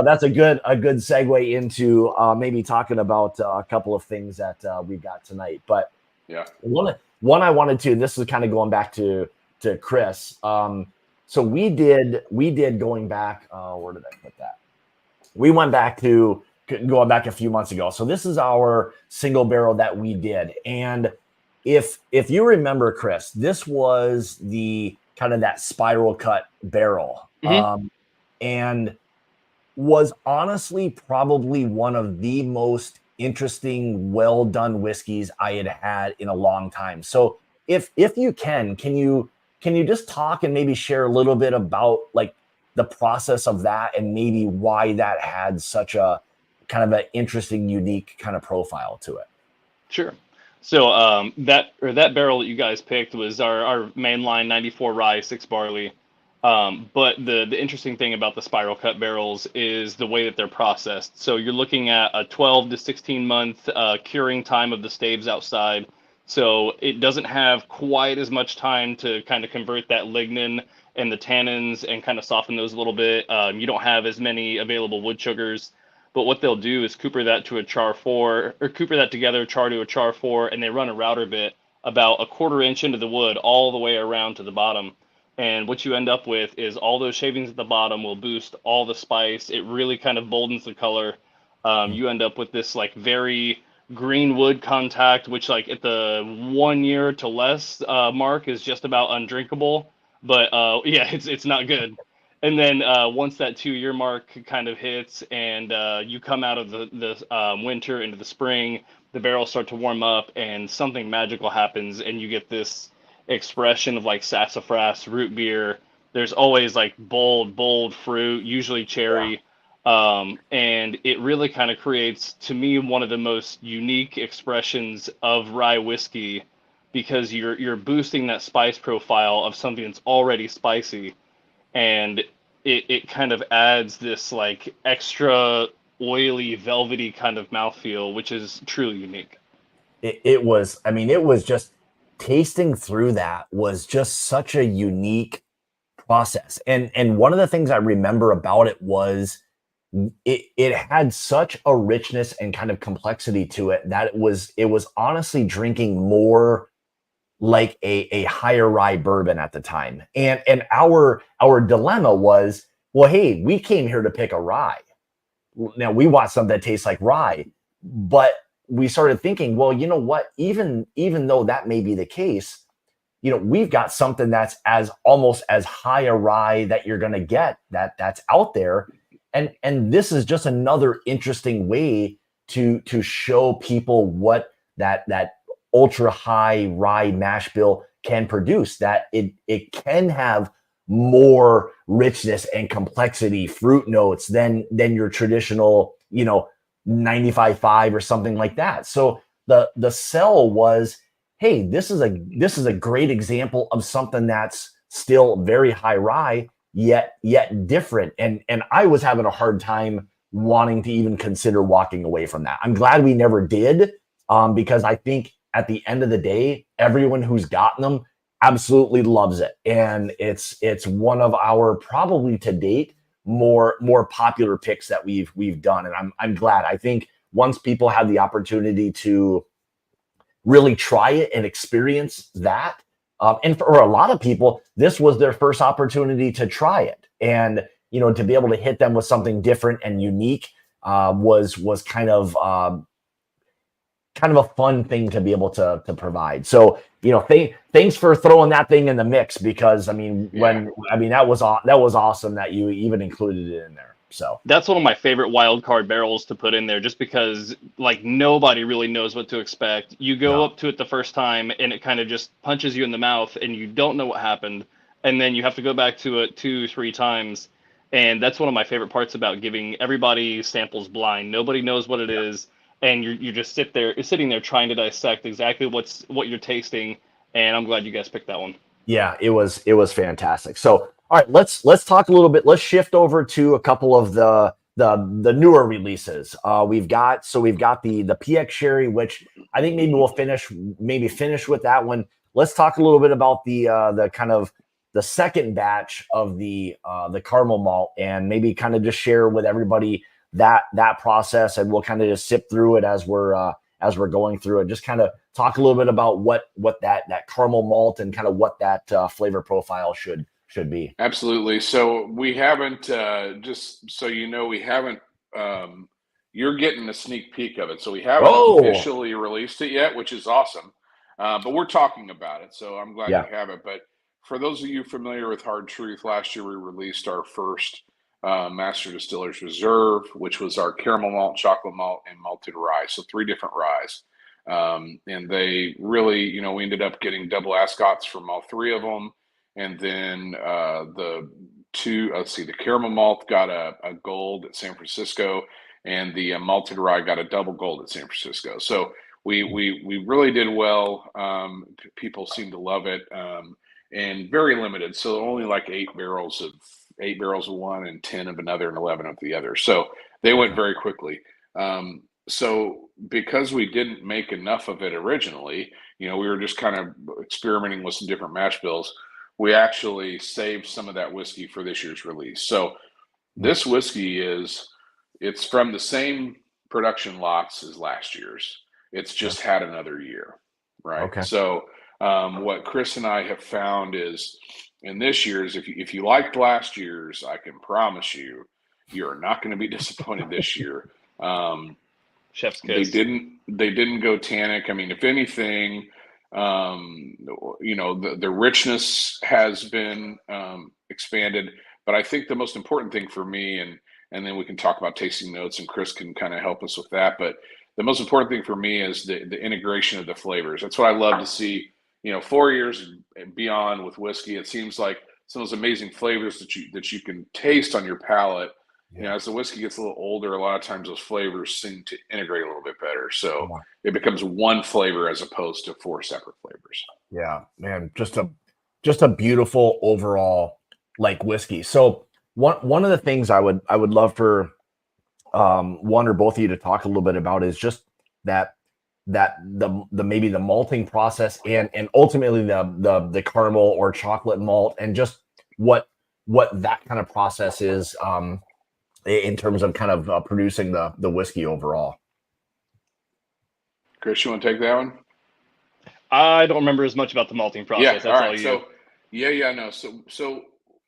that's a good segue into maybe talking about a couple of things that we've got tonight. But yeah, one I wanted to, this is kind of going back to Chris. So we did going back, where did I put that? We went back to going back a few months ago. So this is our single barrel that we did. And if you remember, Chris, this was the kind of that spiral cut barrel. Mm-hmm. And was honestly probably one of the most interesting, well done whiskeys I had had in a long time. So if you can you just talk and maybe share a little bit about like the process of that and maybe why that had such a kind of an interesting, unique kind of profile to it? Sure. So that barrel that you guys picked was our mainline 94 rye 6 barley. But the interesting thing about the spiral cut barrels is the way that they're processed. So you're looking at a 12 to 16 month curing time of the staves outside. So it doesn't have quite as much time to kind of convert that lignin and the tannins and kind of soften those a little bit. You don't have as many available wood sugars. But what they'll do is cooper that to a char 4, or cooper that together, char to a char 4, and they run a router bit about a 1/4 inch into the wood all the way around to the bottom. And what you end up with is all those shavings at the bottom will boost all the spice. It really kind of boldens the color. You end up with this like very green wood contact, which like at the 1 year to less mark is just about undrinkable. But yeah, it's not good. And then once that 2 year mark kind of hits and you come out of the winter into the spring, the barrels start to warm up and something magical happens and you get this expression of like sassafras, root beer. There's always like bold fruit, usually Yeah. cherry. And it really kind of creates, to me, one of the most unique expressions of rye whiskey because you're boosting that spice profile of something that's already spicy and it kind of adds this like extra oily, velvety kind of mouthfeel, which is truly unique. It was, I mean, it was just tasting through that was just such a unique process. And one of the things I remember about it was it had such a richness and kind of complexity to it that it was honestly drinking more like a higher rye bourbon at the time. And our dilemma was, well, hey, we came here to pick a rye. Now we want something that tastes like rye, but we started thinking, well, you know what? Even though that may be the case, we've got something that's as almost as high a rye that you're going to get that's out there, and this is just another interesting way to show people what that ultra high rye mash bill can produce. That it can have more richness and complexity, fruit notes than your traditional 95.5 or something like that. So the sell was, hey, this is a great example of something that's still very high rye, yet different. And I was having a hard time wanting to even consider walking away from that. I'm glad we never did, because I think at the end of the day, everyone who's gotten them absolutely loves it, and it's one of our probably to date more popular picks that we've done, and I'm glad. I think once people have the opportunity to really try it and experience that. And for a lot of people, this was their first opportunity to try it, and to be able to hit them with something different and unique was kind of a fun thing to be able to provide. So thanks for throwing that thing in the mix, because I mean that was awesome that you even included it in there. So That's one of my favorite wild card barrels to put in there just because like nobody really knows what to expect. You go no, up to it the first time and it kind of just punches you in the mouth and you don't know what happened. And then you have to go back to it 2, 3 times. And that's one of my favorite parts about giving everybody samples blind. Nobody knows what it yeah. is. And you just sitting there trying to dissect exactly what you're tasting. And I'm glad you guys picked that one. Yeah, it was fantastic. So, all right, let's talk a little bit. Let's shift over to a couple of the newer releases. We've got the PX Sherry, which I think maybe we'll finish with that one. Let's talk a little bit about the kind of the second batch of the caramel malt, and maybe kind of just share with everybody that process, and we'll kind of just sip through it as we're going through it. Just kind of talk a little bit about what that caramel malt and kind of what that flavor profile should be. Absolutely. So we haven't, just so you know, we haven't, you're getting a sneak peek of it. So we haven't Oh, officially released it yet, which is awesome. But we're talking about it. So I'm glad you yeah, have it. But for those of you familiar with Hard Truth, last year we released our first Master Distiller's Reserve, which was our caramel malt, chocolate malt, and malted rye. So 3 different ryes. And they really, we ended up getting double ascots from all 3 of them. And then the caramel malt got a gold at San Francisco, and the malted rye got a double gold at San Francisco. So we really did well. People seem to love it, and very limited. So only like 8 barrels of one, and 10 of another, and 11 of the other. So they went very quickly. So because we didn't make enough of it originally, we were just kind of experimenting with some different mash bills. We actually saved some of that whiskey for this year's release. So this whiskey it's from the same production lots as last year's. It's just had another year, right? Okay. So what Chris and I have found is, in this year's, if you liked last year's, I can promise you, you're not going to be disappointed this year. Chef's kiss. They didn't go tannic. I mean, if anything, the richness has been expanded. But I think the most important thing for me, and then we can talk about tasting notes, and Chris can kind of help us with that. But the most important thing for me is the integration of the flavors. That's what I love to see. 4 years and beyond with whiskey, it seems like some of those amazing flavors that you can taste on your palate. As the whiskey gets a little older, a lot of times those flavors seem to integrate a little bit better. So it becomes one flavor as opposed to 4 separate flavors. Yeah, man, just a beautiful overall whiskey. So one of the things I would love for one or both of you to talk a little bit about is just that the maybe the malting process and ultimately the caramel or chocolate malt, and just what that kind of process is in terms of kind of producing the whiskey overall. Chris, you want to take that one? I don't remember as much about the malting process. Yeah, That's all right. all you. So no. So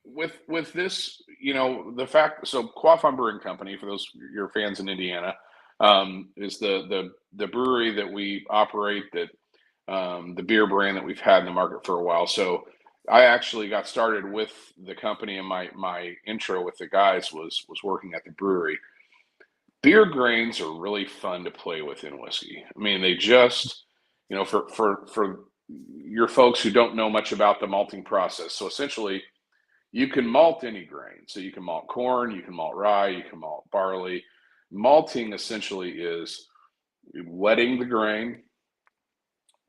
with this, the fact. So Quaffon Brewing Company, for those your fans in Indiana, is the brewery that we operate, that the beer brand that we've had in the market for a while. So I actually got started with the company, and my intro with the guys was working at the brewery. Beer grains are really fun to play with in whiskey. I mean, they just, for your folks who don't know much about the malting process. So essentially, you can malt any grain. So you can malt corn, you can malt rye, you can malt barley. Malting essentially is wetting the grain,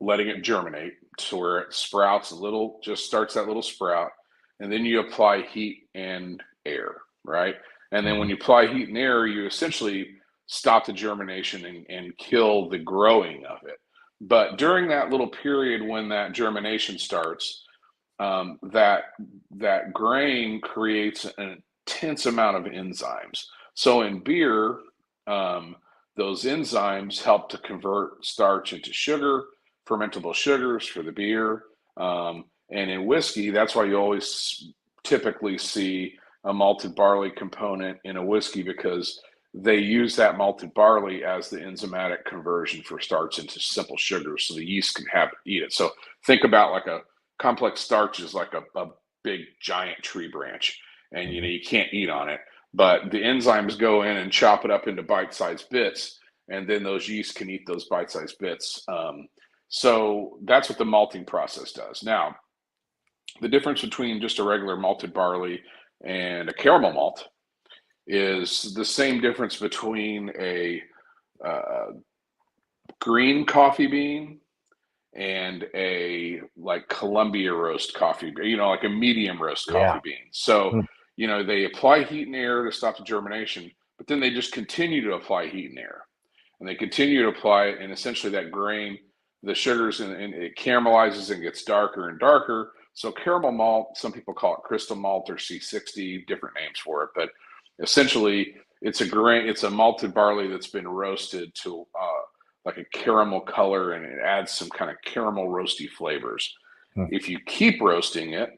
letting it germinate to where it sprouts just starts that little sprout. And then you apply heat and air, right? And then when you apply heat and air, you essentially stop the germination and kill the growing of it. But during that little period when that germination starts, that grain creates an intense amount of enzymes. So in beer, those enzymes help to convert starch into sugar, fermentable sugars for the beer. And in whiskey, that's why you always typically see a malted barley component in a whiskey, because they use that malted barley as the enzymatic conversion for starch into simple sugars, so the yeast can eat it. So think about like a complex starch is like a big giant tree branch, and you can't eat on it, but the enzymes go in and chop it up into bite-sized bits, and then those yeast can eat those bite-sized bits. So that's what the malting process does. Now, the difference between just a regular malted barley and a caramel malt is the same difference between a green coffee bean and a Columbia roast coffee bean, like a medium roast coffee bean. So, they apply heat and air to stop the germination, but then they just continue to apply heat and air, and they continue to apply it. And essentially that grain, the sugars, and it caramelizes and gets darker and darker. So caramel malt, some people call it crystal malt or C60, different names for it, but essentially it's a malted barley that's been roasted to like a caramel color, and it adds some kind of caramel roasty flavors. If you keep roasting it,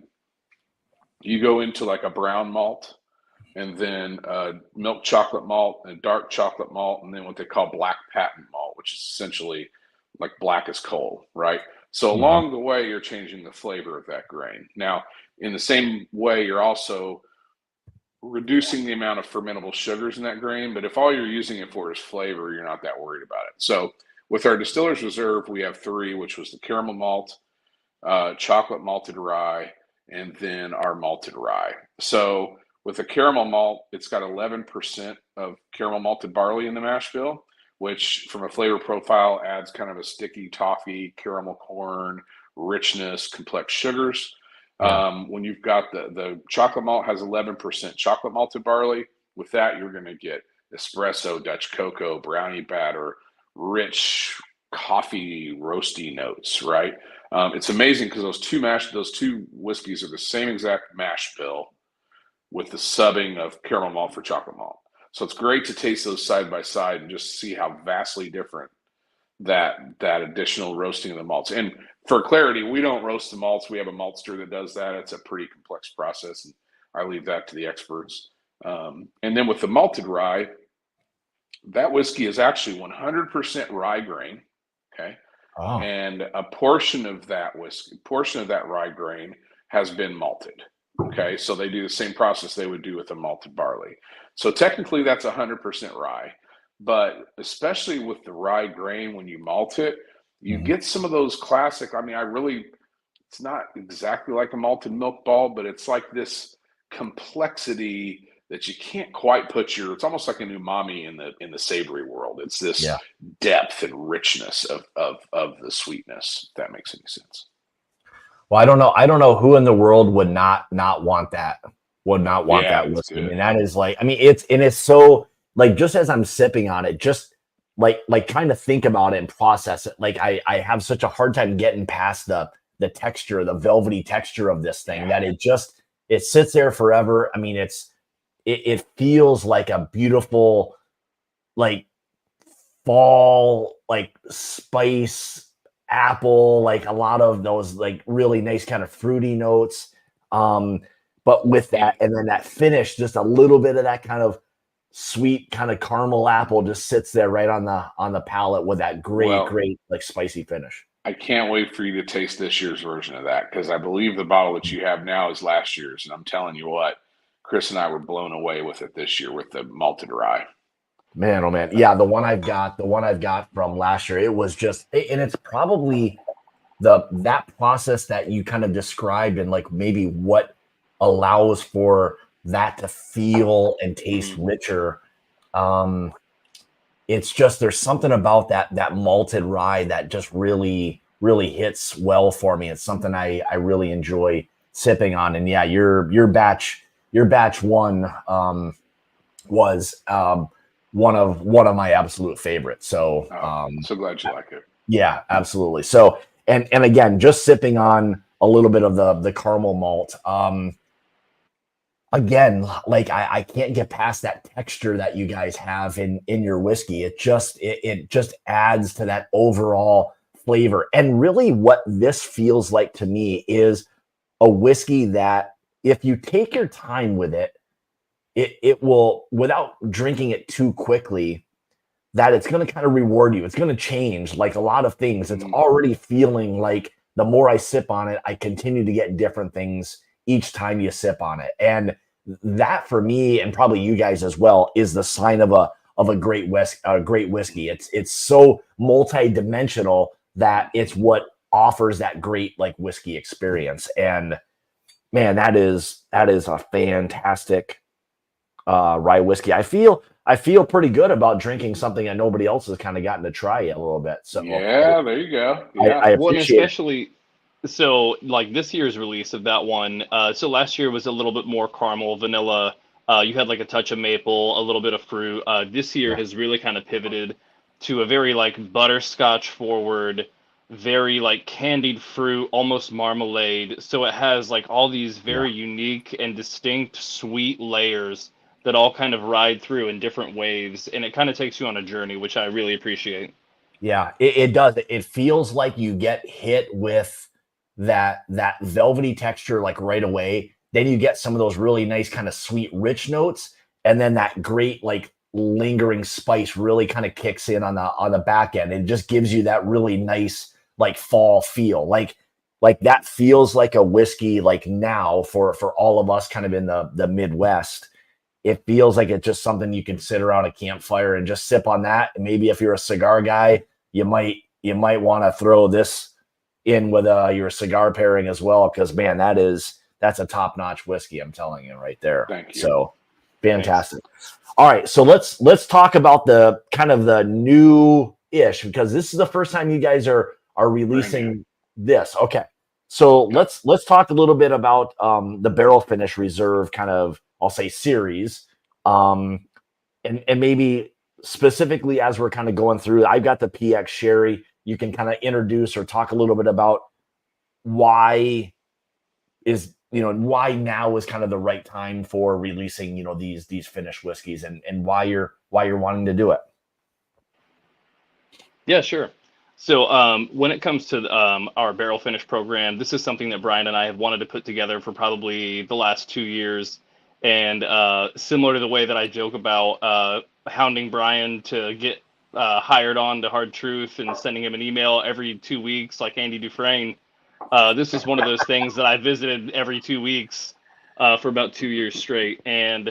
you go into like a brown malt, and then milk chocolate malt, and dark chocolate malt, and then what they call black patent malt, which is essentially like black as coal, right? So along the way, you're changing the flavor of that grain. Now, in the same way, you're also reducing the amount of fermentable sugars in that grain. But if all you're using it for is flavor, you're not that worried about it. So with our Distiller's Reserve, we have three, which was the caramel malt, chocolate malted rye, and then our malted rye. So with the caramel malt, it's got 11% of caramel malted barley in the mash bill, which from a flavor profile adds kind of a sticky toffee, caramel corn, richness, complex sugars. Yeah. When you've got the chocolate malt has 11% chocolate malted barley. With that, you're going to get espresso, Dutch cocoa, brownie batter, rich coffee, roasty notes, right? It's amazing because those two whiskeys are the same exact mash bill with the subbing of caramel malt for chocolate malt. So it's great to taste those side by side and just see how vastly different that additional roasting of the malts. And for clarity, we don't roast the malts. We have a maltster that does that. It's a pretty complex process, and I leave that to the experts. And then with the malted rye, that whiskey is actually 100% rye grain. Okay. Oh. And a portion of that rye grain has been malted. Okay. So they do the same process they would do with a malted barley. So technically that's 100% rye, but especially with the rye grain, when you malt it, you get some of those classic, it's not exactly like a malted milk ball, but it's like this complexity that you can't quite it's almost like an umami in the savory world. It's this depth and richness of the sweetness, if that makes any sense. Well, I don't know who in the world would not want that. Would not want that whiskey. Good. I mean, that is like, I mean, it's so like, just as I'm sipping on it, just like trying to think about it and process it. Like I have such a hard time getting past the texture, the velvety texture of this thing, that it sits there forever. I mean, it feels like a beautiful, like fall, like spice, apple, like a lot of those like really nice kind of fruity notes. But with that, and then that finish, just a little bit of that kind of sweet kind of caramel apple just sits there right on the palate with that great like spicy finish. I can't wait for you to taste this year's version of that, because I believe the bottle that you have now is last year's, and I'm telling you what, Chris and I were blown away with it this year with the malted rye. Man, oh man. Yeah, the one I've got from last year, it was just, and it's probably that process that you kind of described, and like maybe what allows for that to feel and taste richer. It's just, there's something about that malted rye that just really hits well for me. It's something I really enjoy sipping on. And yeah, your batch one was one of my absolute favorites. So I'm so glad you like it. Yeah, absolutely. So and again, just sipping on a little bit of the caramel malt. Again, like I can't get past that texture that you guys have in your whiskey. It just adds to that overall flavor. And really what this feels like to me is a whiskey that, if you take your time with it, it will, without drinking it too quickly, that it's going to kind of reward you. It's going to change like a lot of things. It's already feeling like the more I sip on it, I continue to get different things each time you sip on it. And that, for me, and probably you guys as well, is the sign of a great whiskey. It's so multi-dimensional that it's what offers that great like whiskey experience. And man, that is a fantastic rye whiskey. I feel pretty good about drinking something that nobody else has kind of gotten to try yet a little bit. So yeah, there you go. Yeah. I appreciate it. So like this year's release of that one, so last year was a little bit more caramel, vanilla. You had like a touch of maple, a little bit of fruit. This year has really kind of pivoted to a very like butterscotch forward, very like candied fruit, almost marmalade. So it has like all these very unique and distinct sweet layers that all kind of ride through in different waves. And it kind of takes you on a journey, which I really appreciate. Yeah, it does. It feels like you get hit with that velvety texture like right away. Then you get some of those really nice kind of sweet rich notes, and then that great like lingering spice really kind of kicks in on the back end. It just gives you that really nice like fall feel. Like that feels like a whiskey like now for all of us kind of in the Midwest. it feels like it's just something you can sit around a campfire and just sip on that. And maybe if you're a cigar guy, you might want to throw this in with your cigar pairing as well, because man, that's a top-notch whiskey, I'm telling you right there. Thank you. So fantastic. Thanks. All right, so let's talk about the kind of the new-ish, because this is the first time you guys are releasing this. Okay. So let's talk a little bit about the Barrel Finish Reserve kind of, I'll say, series, and maybe specifically as we're kind of going through. I've got the PX Sherry. You can kind of introduce or talk a little bit about why now is kind of the right time for releasing these finished whiskeys, and why you're wanting to do it. Yeah, sure. So when it comes to our barrel finish program, this is something that Brian and I have wanted to put together for probably the last 2 years. And similar to the way that I joke about hounding Brian to get hired on to Hard Truth and sending him an email every 2 weeks like Andy Dufresne, this is one of those things that I visited every 2 weeks for about 2 years straight. And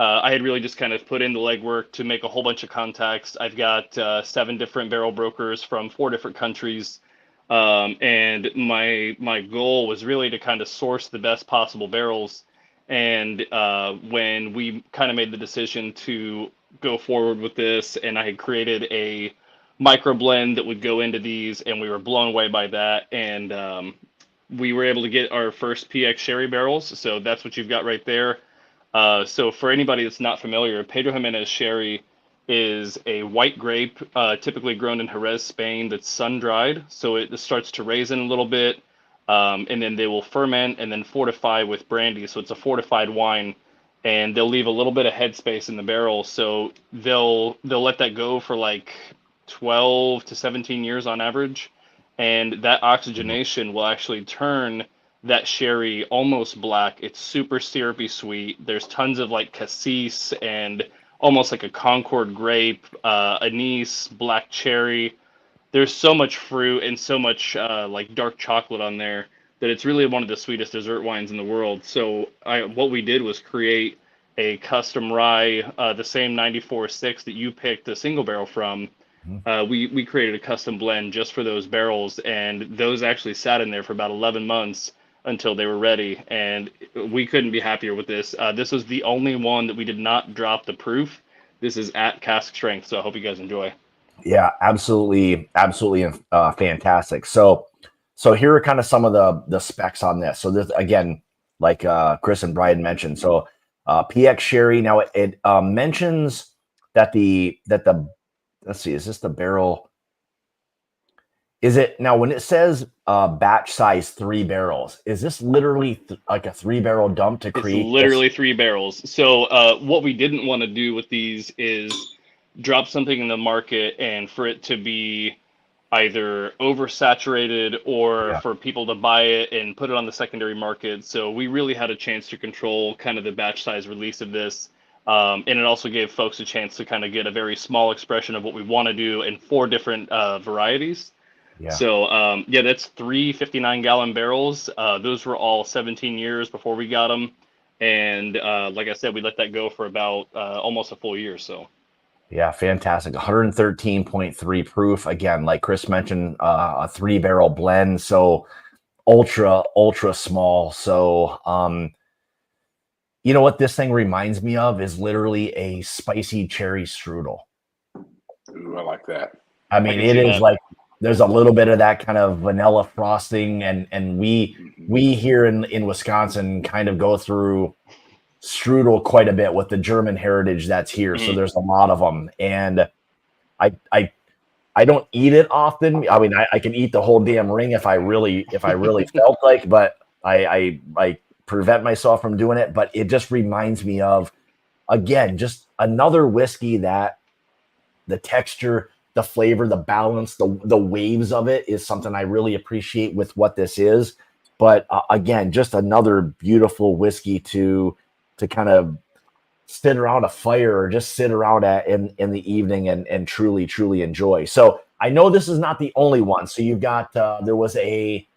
I had really just kind of put in the legwork to make a whole bunch of contacts. I've got 7 different barrel brokers from 4 different countries. And my goal was really to kind of source the best possible barrels. And when we kind of made the decision to go forward with this, and I had created a micro blend that would go into these, and we were blown away by that. And we were able to get our first PX Sherry barrels. So that's what you've got right there. So for anybody that's not familiar, Pedro Jimenez Sherry is a white grape, typically grown in Jerez, Spain, that's sun-dried. So it starts to raisin a little bit, and then they will ferment and then fortify with brandy. So it's a fortified wine, and they'll leave a little bit of headspace in the barrel. So they'll let that go for like 12 to 17 years on average, and that oxygenation will actually turn that sherry almost black. It's super syrupy sweet. There's tons of like cassis and almost like a Concord grape, anise, black cherry. There's so much fruit and so much like dark chocolate on there that it's really one of the sweetest dessert wines in the world. So what we did was create a custom rye, the same 94.6 that you picked the single barrel from. We created a custom blend just for those barrels, and those actually sat in there for about 11 months until they were ready, and we couldn't be happier with this. This was the only one that we did not drop the proof. This is at cask strength, so I hope you guys enjoy. Yeah, absolutely fantastic. So here are kind of some of the specs on this. So this, again, like Chris and Brian mentioned, so PX Sherry. Now it mentions that the let's see, is this the barrel? Is it now when it says batch size 3 barrels? Is this literally like a 3-barrel dump to create? It's literally 3 barrels. So what we didn't want to do with these is drop something in the market and for it to be either oversaturated or for people to buy it and put it on the secondary market. So we really had a chance to control kind of the batch size release of this. And it also gave folks a chance to kind of get a very small expression of what we want to do in 4 different varieties. Yeah. So, that's 3 59-gallon barrels. Those were all 17 years before we got them. And like I said, we let that go for about almost a full year. So, yeah, fantastic. 113.3 proof. Again, like Chris mentioned, a 3-barrel blend. So ultra small. So, you know what this thing reminds me of is literally a spicy cherry strudel. Ooh, I like that. I mean, it is like, there's a little bit of that kind of vanilla frosting, and we here in Wisconsin kind of go through strudel quite a bit with the German heritage that's here. So there's a lot of them, and I don't eat it often. I mean, I can eat the whole damn ring if I really felt like, but I prevent myself from doing it. But it just reminds me of, again, just another whiskey that the texture, the flavor, the balance, the waves of it is something I really appreciate with what this is. But again, just another beautiful whiskey to kind of sit around a fire or just sit around in the evening and truly enjoy. So I know this is not the only one. So you've got there was a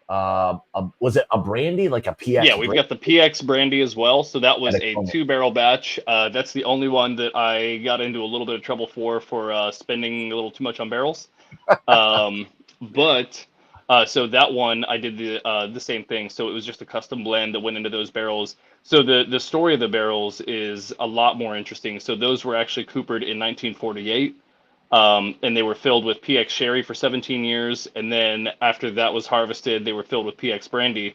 was it a brandy, like a PX Yeah, we've got the PX brandy as well. So that was and a a cognac? 2-barrel batch. That's the only one that I got into a little bit of trouble for spending a little too much on barrels. But so that one I did the same thing. So it was just a custom blend that went into those barrels. So the story of the barrels is a lot more interesting. So those were actually coopered in 1948. And they were filled with PX sherry for 17 years. And then after that was harvested, they were filled with PX brandy.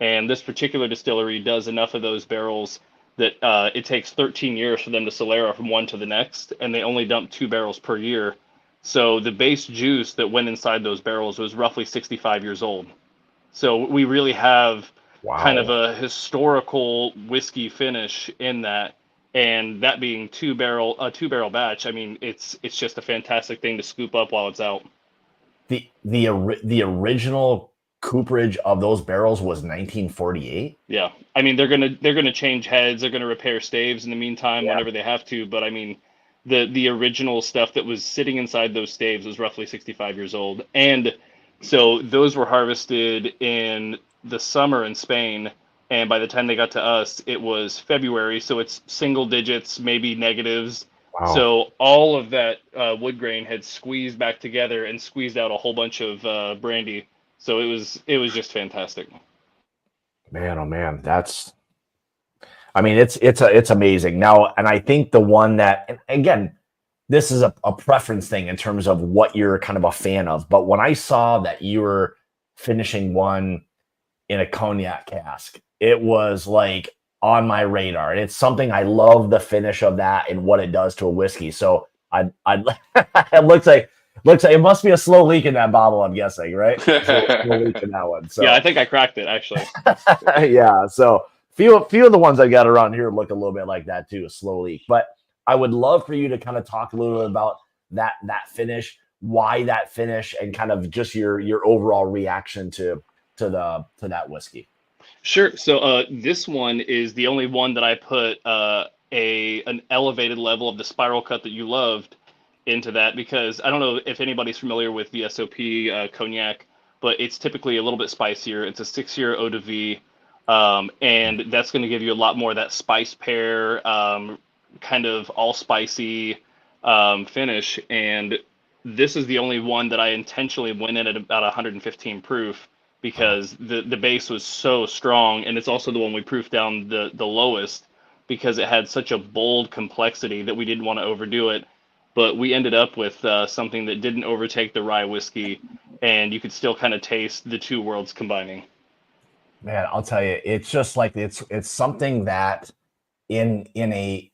And this particular distillery does enough of those barrels that it takes 13 years for them to Solera from one to the next. And they only dump 2 barrels per year. So the base juice that went inside those barrels was roughly 65 years old. So we really have kind of Wow. a historical whiskey finish in that, and that being a 2-barrel batch. I mean, it's just a fantastic thing to scoop up while it's out. The original cooperage of those barrels was 1948. Yeah, I mean they're gonna change heads, they're gonna repair staves in the meantime Yeah. whenever they have to, but I mean the original stuff that was sitting inside those staves was roughly 65 years old, and so those were harvested in the summer in Spain, and by the time they got to us, it was February, so it's single digits, maybe negatives. Wow. So all of that wood grain had squeezed back together and squeezed out a whole bunch of brandy. So it was just fantastic. Man, oh man, that's. I mean, it's amazing now, and I think the one that, and again, this is a preference thing in terms of what you're kind of a fan of. But when I saw that you were finishing one in a cognac cask, it was like on my radar. And it's something I love the finish of that and what it does to a whiskey. So I it looks like it must be a slow leak in that bottle, I'm guessing, right? Slow leak in that one. So Yeah, I think I cracked it actually. yeah. So few of the ones I got around here look a little bit like that too, a slow leak. But I would love for you to kind of talk a little bit about that finish, why that finish, and kind of just your overall reaction to that whiskey. Sure. So this one is the only one that I put an elevated level of the spiral cut that you loved into that, because I don't know if anybody's familiar with VSOP cognac, but it's typically a little bit spicier. It's a 6-year eau de vie, and that's going to give you a lot more of that spice pear, kind of all spicy finish. And this is the only one that I intentionally went in at about 115 proof because the base was so strong, and it's also the one we proofed down the lowest because it had such a bold complexity that we didn't want to overdo it. But we ended up with something that didn't overtake the rye whiskey, and you could still kind of taste the two worlds combining. Man, I'll tell you, it's just like it's something that in a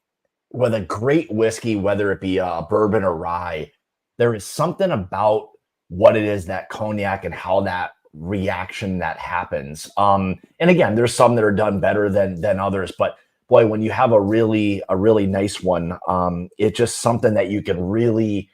with a great whiskey, whether it be a bourbon or rye, there is something about what it is that cognac and how that reaction that happens. And again, there's some that are done better than others, but boy, when you have a really nice one, it's just something that you can really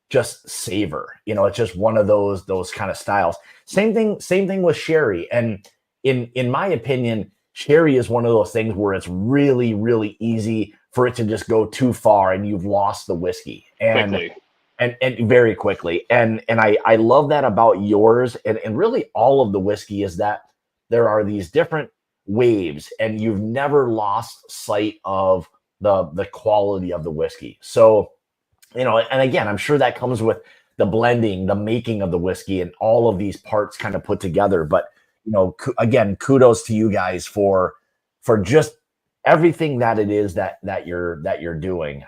just savor. It's just one of those kind of styles. Same thing with sherry. And in my opinion, sherry is one of those things where it's really, really easy for it to just go too far and you've lost the whiskey. Quickly. And very quickly. And I love that about yours and really all of the whiskey is that there are these different waves and you've never lost sight of the quality of the whiskey. So, and again, I'm sure that comes with the blending, the making of the whiskey and all of these parts kind of put together. But, again, kudos to you guys for just everything that it is that you're doing.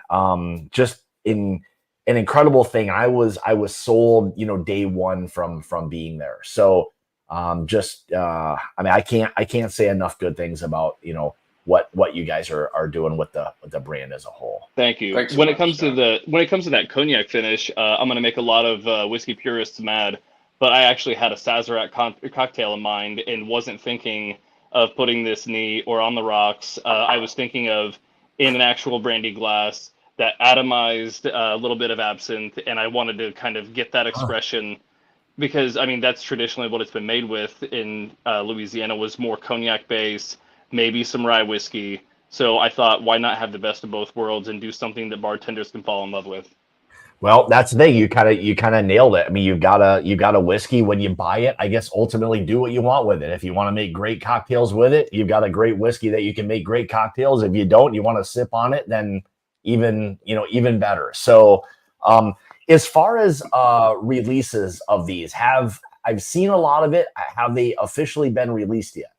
Just in an incredible thing. I was sold, day one from being there. So I mean, I can't say enough good things about, what you guys are doing with the brand as a whole. Thank you. Thanks so When it much, comes Scott. to that cognac finish, I'm going to make a lot of whiskey purists mad, but I actually had a Sazerac cocktail in mind and wasn't thinking of putting this neat or on the rocks. I was thinking of in an actual brandy glass that atomized a little bit of absinthe, and I wanted to kind of get that expression because I mean that's traditionally what it's been made with in Louisiana was more cognac based, maybe some rye whiskey. So I thought, why not have the best of both worlds and do something that bartenders can fall in love with? Well, that's the thing. You kind of nailed it. I mean, you got a whiskey when you buy it. I guess ultimately do what you want with it. If you want to make great cocktails with it, you've got a great whiskey that you can make great cocktails. If you don't, you want to sip on it, then even better. So, um, as far as releases of these, have I've seen a lot of it. Have they officially been released yet?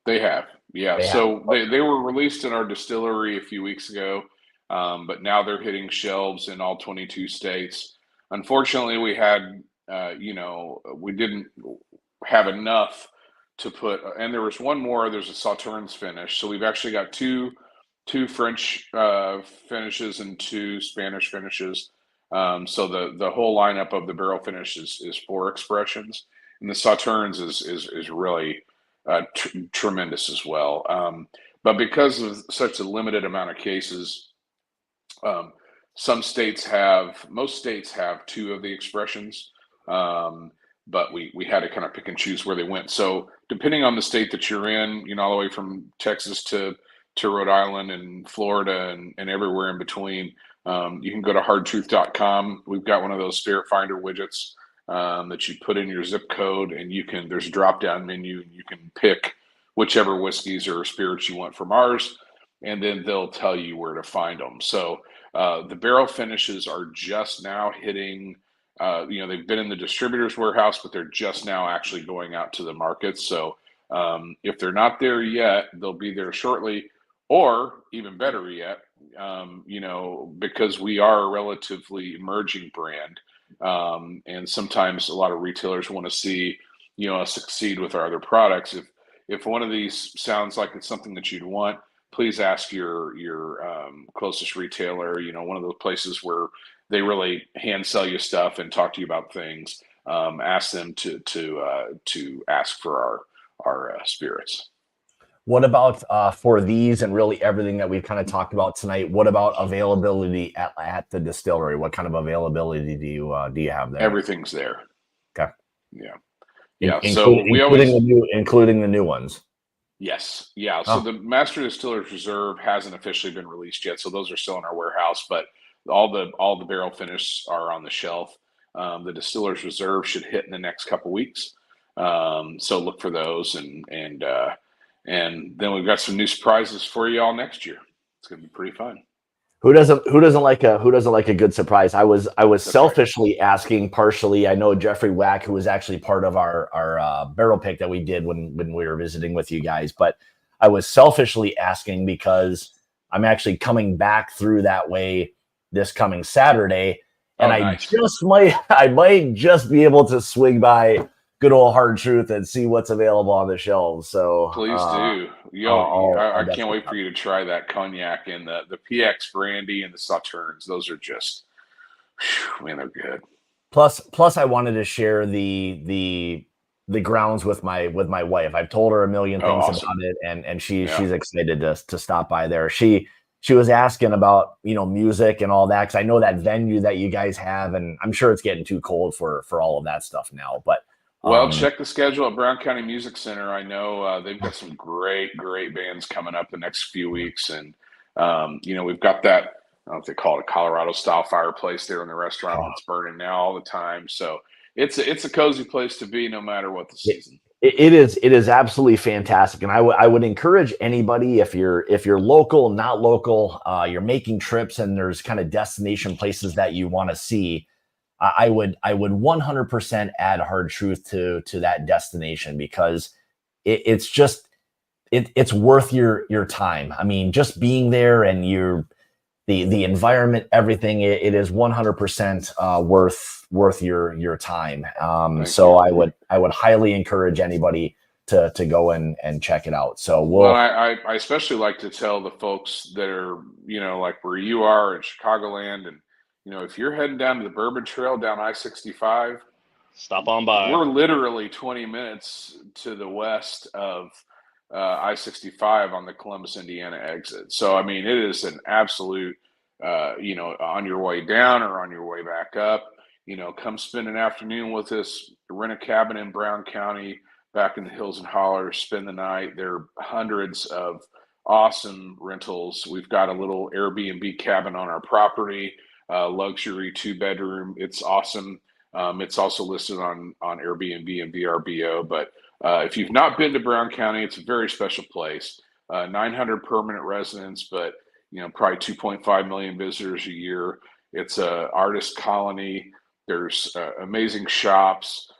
They have, yeah. They have. So they were released in our distillery a few weeks ago, but now they're hitting shelves in all 22 states. Unfortunately, we didn't have enough to put, and there was one more. There's a Sauternes finish, so we've actually got two French finishes and two Spanish finishes. So the whole lineup of the barrel finish is four expressions, and the Sauternes is really tremendous as well. But because of such a limited amount of cases, um, most states have two of the expressions, um, but we had to kind of pick and choose where they went. So depending on the state that you're in, all the way from Texas to Rhode Island and Florida and everywhere in between, you can go to hardtruth.com. We've got one of those spirit finder widgets that you put in your zip code, and there's a drop down menu, and you can pick whichever whiskeys or spirits you want from ours, and then they'll tell you where to find them. So the barrel finishes are just now hitting. They've been in the distributor's warehouse, but they're just now actually going out to the markets. So if they're not there yet, they'll be there shortly. Or even better yet, because we are a relatively emerging brand, and sometimes a lot of retailers want to see, us succeed with our other products. If one of these sounds like it's something that you'd want, please ask your closest retailer. One of those places where they really hand sell you stuff and talk to you about things. Ask them to ask for our spirits. What about for these and really everything that we've kind of talked about tonight? What about availability at the distillery? What kind of availability do you have there? Everything's there. Okay, Yeah. Yeah. So we including always, the new ones. yes. Yeah. So Oh, the Master Distiller's Reserve hasn't officially been released yet. So those are still in our warehouse, but all the barrel finish are on the shelf. The Distiller's Reserve should hit in the next couple weeks. So look for those, and then we've got some new surprises for you all next year. It's going to be pretty fun. who doesn't like a good surprise? I was That's right. selfishly asking partially. I know Jeffrey Wack, who was actually part of our barrel pick that we did when we were visiting with you guys, but I was selfishly asking because I'm actually coming back through that way this coming Saturday, and Oh, I nice. just might I might just be able to swing by good old Hard Truth and see what's available on the shelves. So Please do. I'll I can't definitely. wait for you to try that cognac and the PX brandy and the Sauternes. Those are just, whew, man, they're good. Plus, I wanted to share the grounds with my wife. I've told her a million Oh, things about awesome. it, and she's Yeah. excited to stop by there. She was asking about music and all that because I know that venue that you guys have, and I'm sure it's getting too cold for all of that stuff now. But Well, um, check the schedule at Brown County Music Center. I know they've got some great bands coming up the next few weeks, and we've got that. I don't know if they call it a Colorado style fireplace there in the restaurant that's burning now all the time. So it's a cozy place to be no matter what the it, season. it is absolutely fantastic, and I would encourage anybody if you're local, not local, you're making trips, and there's kind of destination places that you want to see. I would 100% add Hard Truth to that destination because it's just it's worth your time. I mean, just being there and the environment, everything, it is 100% worth your time. Thank So you. I would highly encourage anybody to go and check it out. So Well, we'll. I especially like to tell the folks that are, like where you are in Chicagoland, and if you're heading down to the Bourbon Trail down I-65, Stop on by. we're literally 20 minutes to the west of I-65 on the Columbus, Indiana exit. So, I mean, it is an absolute, on your way down or on your way back up, come spend an afternoon with us, rent a cabin in Brown County, back in the hills and hollers, spend the night. There are hundreds of awesome rentals. We've got a little Airbnb cabin on our property. luxury 2-bedroom. It's awesome. It's also listed on Airbnb and VRBO. But if you've not been to Brown County, it's a very special place. 900 permanent residents, but probably 2.5 million visitors a year. It's a artist colony. There's amazing shops.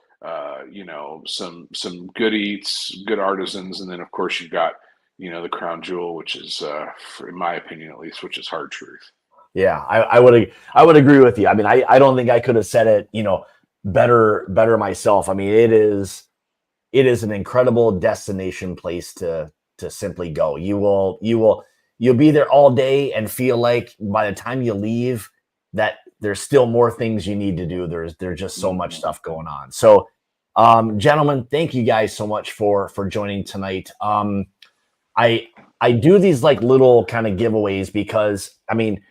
Some good eats, good artisans, and then of course you've got the crown jewel, which is, in my opinion at least, which is Hard Truth. Yeah, I would agree with you. I mean, I don't think I could have said it, better myself. I mean, it is an incredible destination place to simply go. You'll be there all day and feel like by the time you leave that there's still more things you need to do. There's just so much stuff going on. So, gentlemen, thank you guys so much for joining tonight. I do these like little kind of giveaways because I mean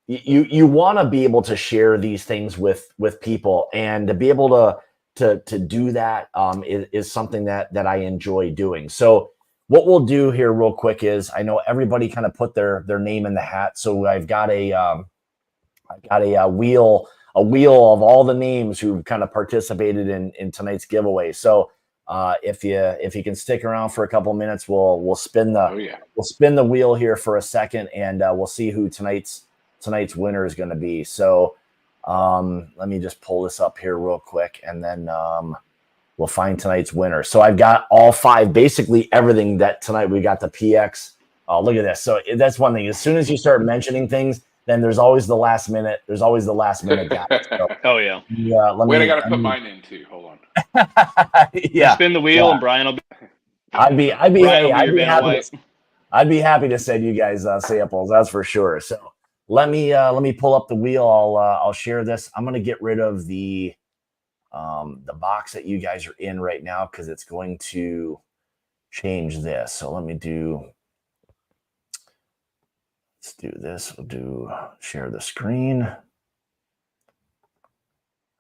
you want to be able to share these things with people, and to be able to do that is something that I enjoy doing. So what we'll do here real quick is, I know everybody kind of put their name in the hat. So I've got a wheel of all the names who kind of participated in tonight's giveaway. So if you can stick around for a couple minutes, we'll spin the wheel here for a second, and we'll see who tonight's winner is going to be. So let me just pull this up here real quick, and then we'll find tonight's winner. So I've got all 5, basically everything that tonight we got the PX. Oh, look at this. So that's one thing. As soon as you start mentioning things, then there's always the last minute. There's always the last minute guy. So, oh yeah. Wait, I got to put mine in too. Hold on. Yeah. Spin the wheel, and Brian will be. I'd be happy to send you guys samples. That's for sure. So let me pull up the wheel. I'll share this. I'm gonna get rid of the box that you guys are in right now, because it's going to change this. So let's do this. We'll share the screen.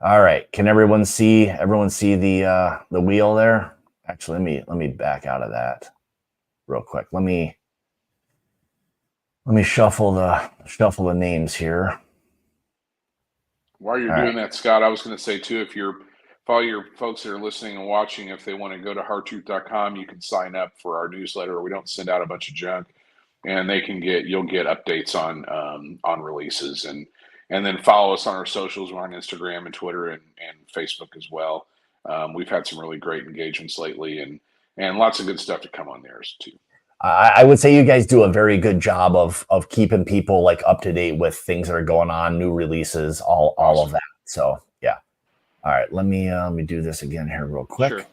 All right. Can everyone see the wheel there? Actually, let me back out of that real quick. Let me shuffle the names here. While you're doing that, Scott, I was going to say too, if all your folks that are listening and watching, if they want to go to hardtruth.com, you can sign up for our newsletter. We don't send out a bunch of junk, and you'll get updates on releases, and then follow us on our socials. We're on Instagram and Twitter and Facebook as well. We've had some really great engagements lately, and lots of good stuff to come on there too. I would say you guys do a very good job of keeping people like up to date with things that are going on, new releases, all of that. So yeah. All right, let me do this again here real quick. Sure.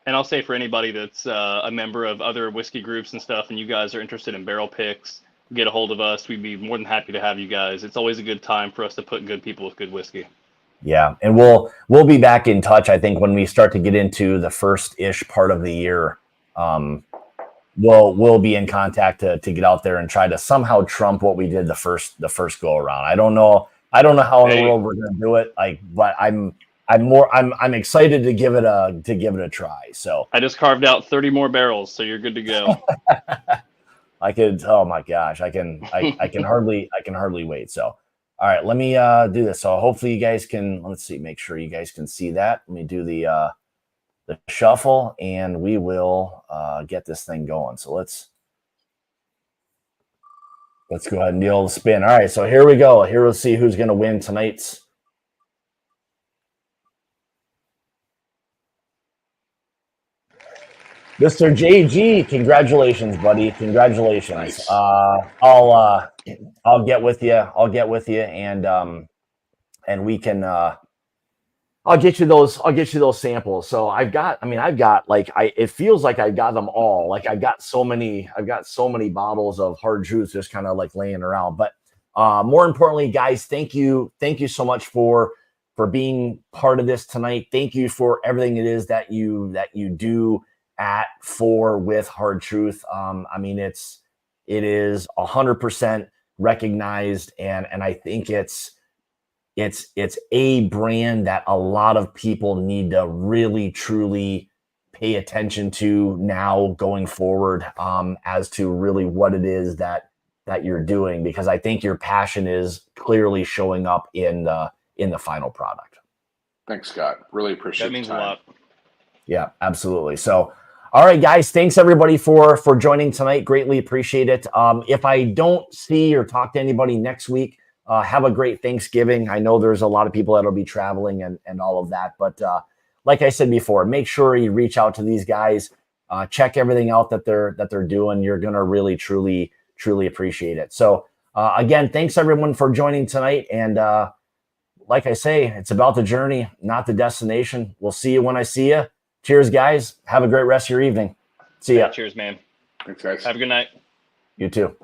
And I'll say, for anybody that's a member of other whiskey groups and stuff, and you guys are interested in barrel picks, get a hold of us. We'd be more than happy to have you guys. It's always a good time for us to put good people with good whiskey. Yeah, and we'll be back in touch, I think, when we start to get into the first-ish part of the year. We'll be in contact to get out there and try to somehow trump what we did the first go around. I don't know how in the world we're going to do it, but I'm excited to give it a try. So I just carved out 30 more barrels, so you're good to go. Oh my gosh, I can hardly wait. So all right, let me do this. So hopefully you guys can, make sure you guys can see that. Let me do the shuffle, and we will get this thing going. So let's go ahead and deal the spin. All right, so here we go. Here we'll see who's going to win tonight's. Mr. JG, congratulations, buddy. Congratulations. Nice. I'll get with you. And we can I'll get you those samples. So it feels like I've got them all. Like I've got so many bottles of Hard Truth just kind of like laying around. But more importantly, guys, thank you so much for being part of this tonight. Thank you for everything it is that you do with Hard Truth. It is 100% recognized, and I think it's a brand that a lot of people need to really truly pay attention to now going forward, as to really what it is that you're doing, because I think your passion is clearly showing up in the final product. Thanks, Scott. Really appreciate That means the a time. lot. Yeah, absolutely. So, all right, guys, thanks everybody for joining tonight. Greatly appreciate it. If I don't see or talk to anybody next week, have a great Thanksgiving. I know there's a lot of people that'll be traveling and all of that, but like I said before, make sure you reach out to these guys. Check everything out that they're doing. You're gonna really, truly appreciate it. So again, thanks everyone for joining tonight. And like I say, it's about the journey, not the destination. We'll see you when I see you. Cheers, guys. Have a great rest of your evening. See ya. Cheers, man. Thanks, guys. Have a good night. You too.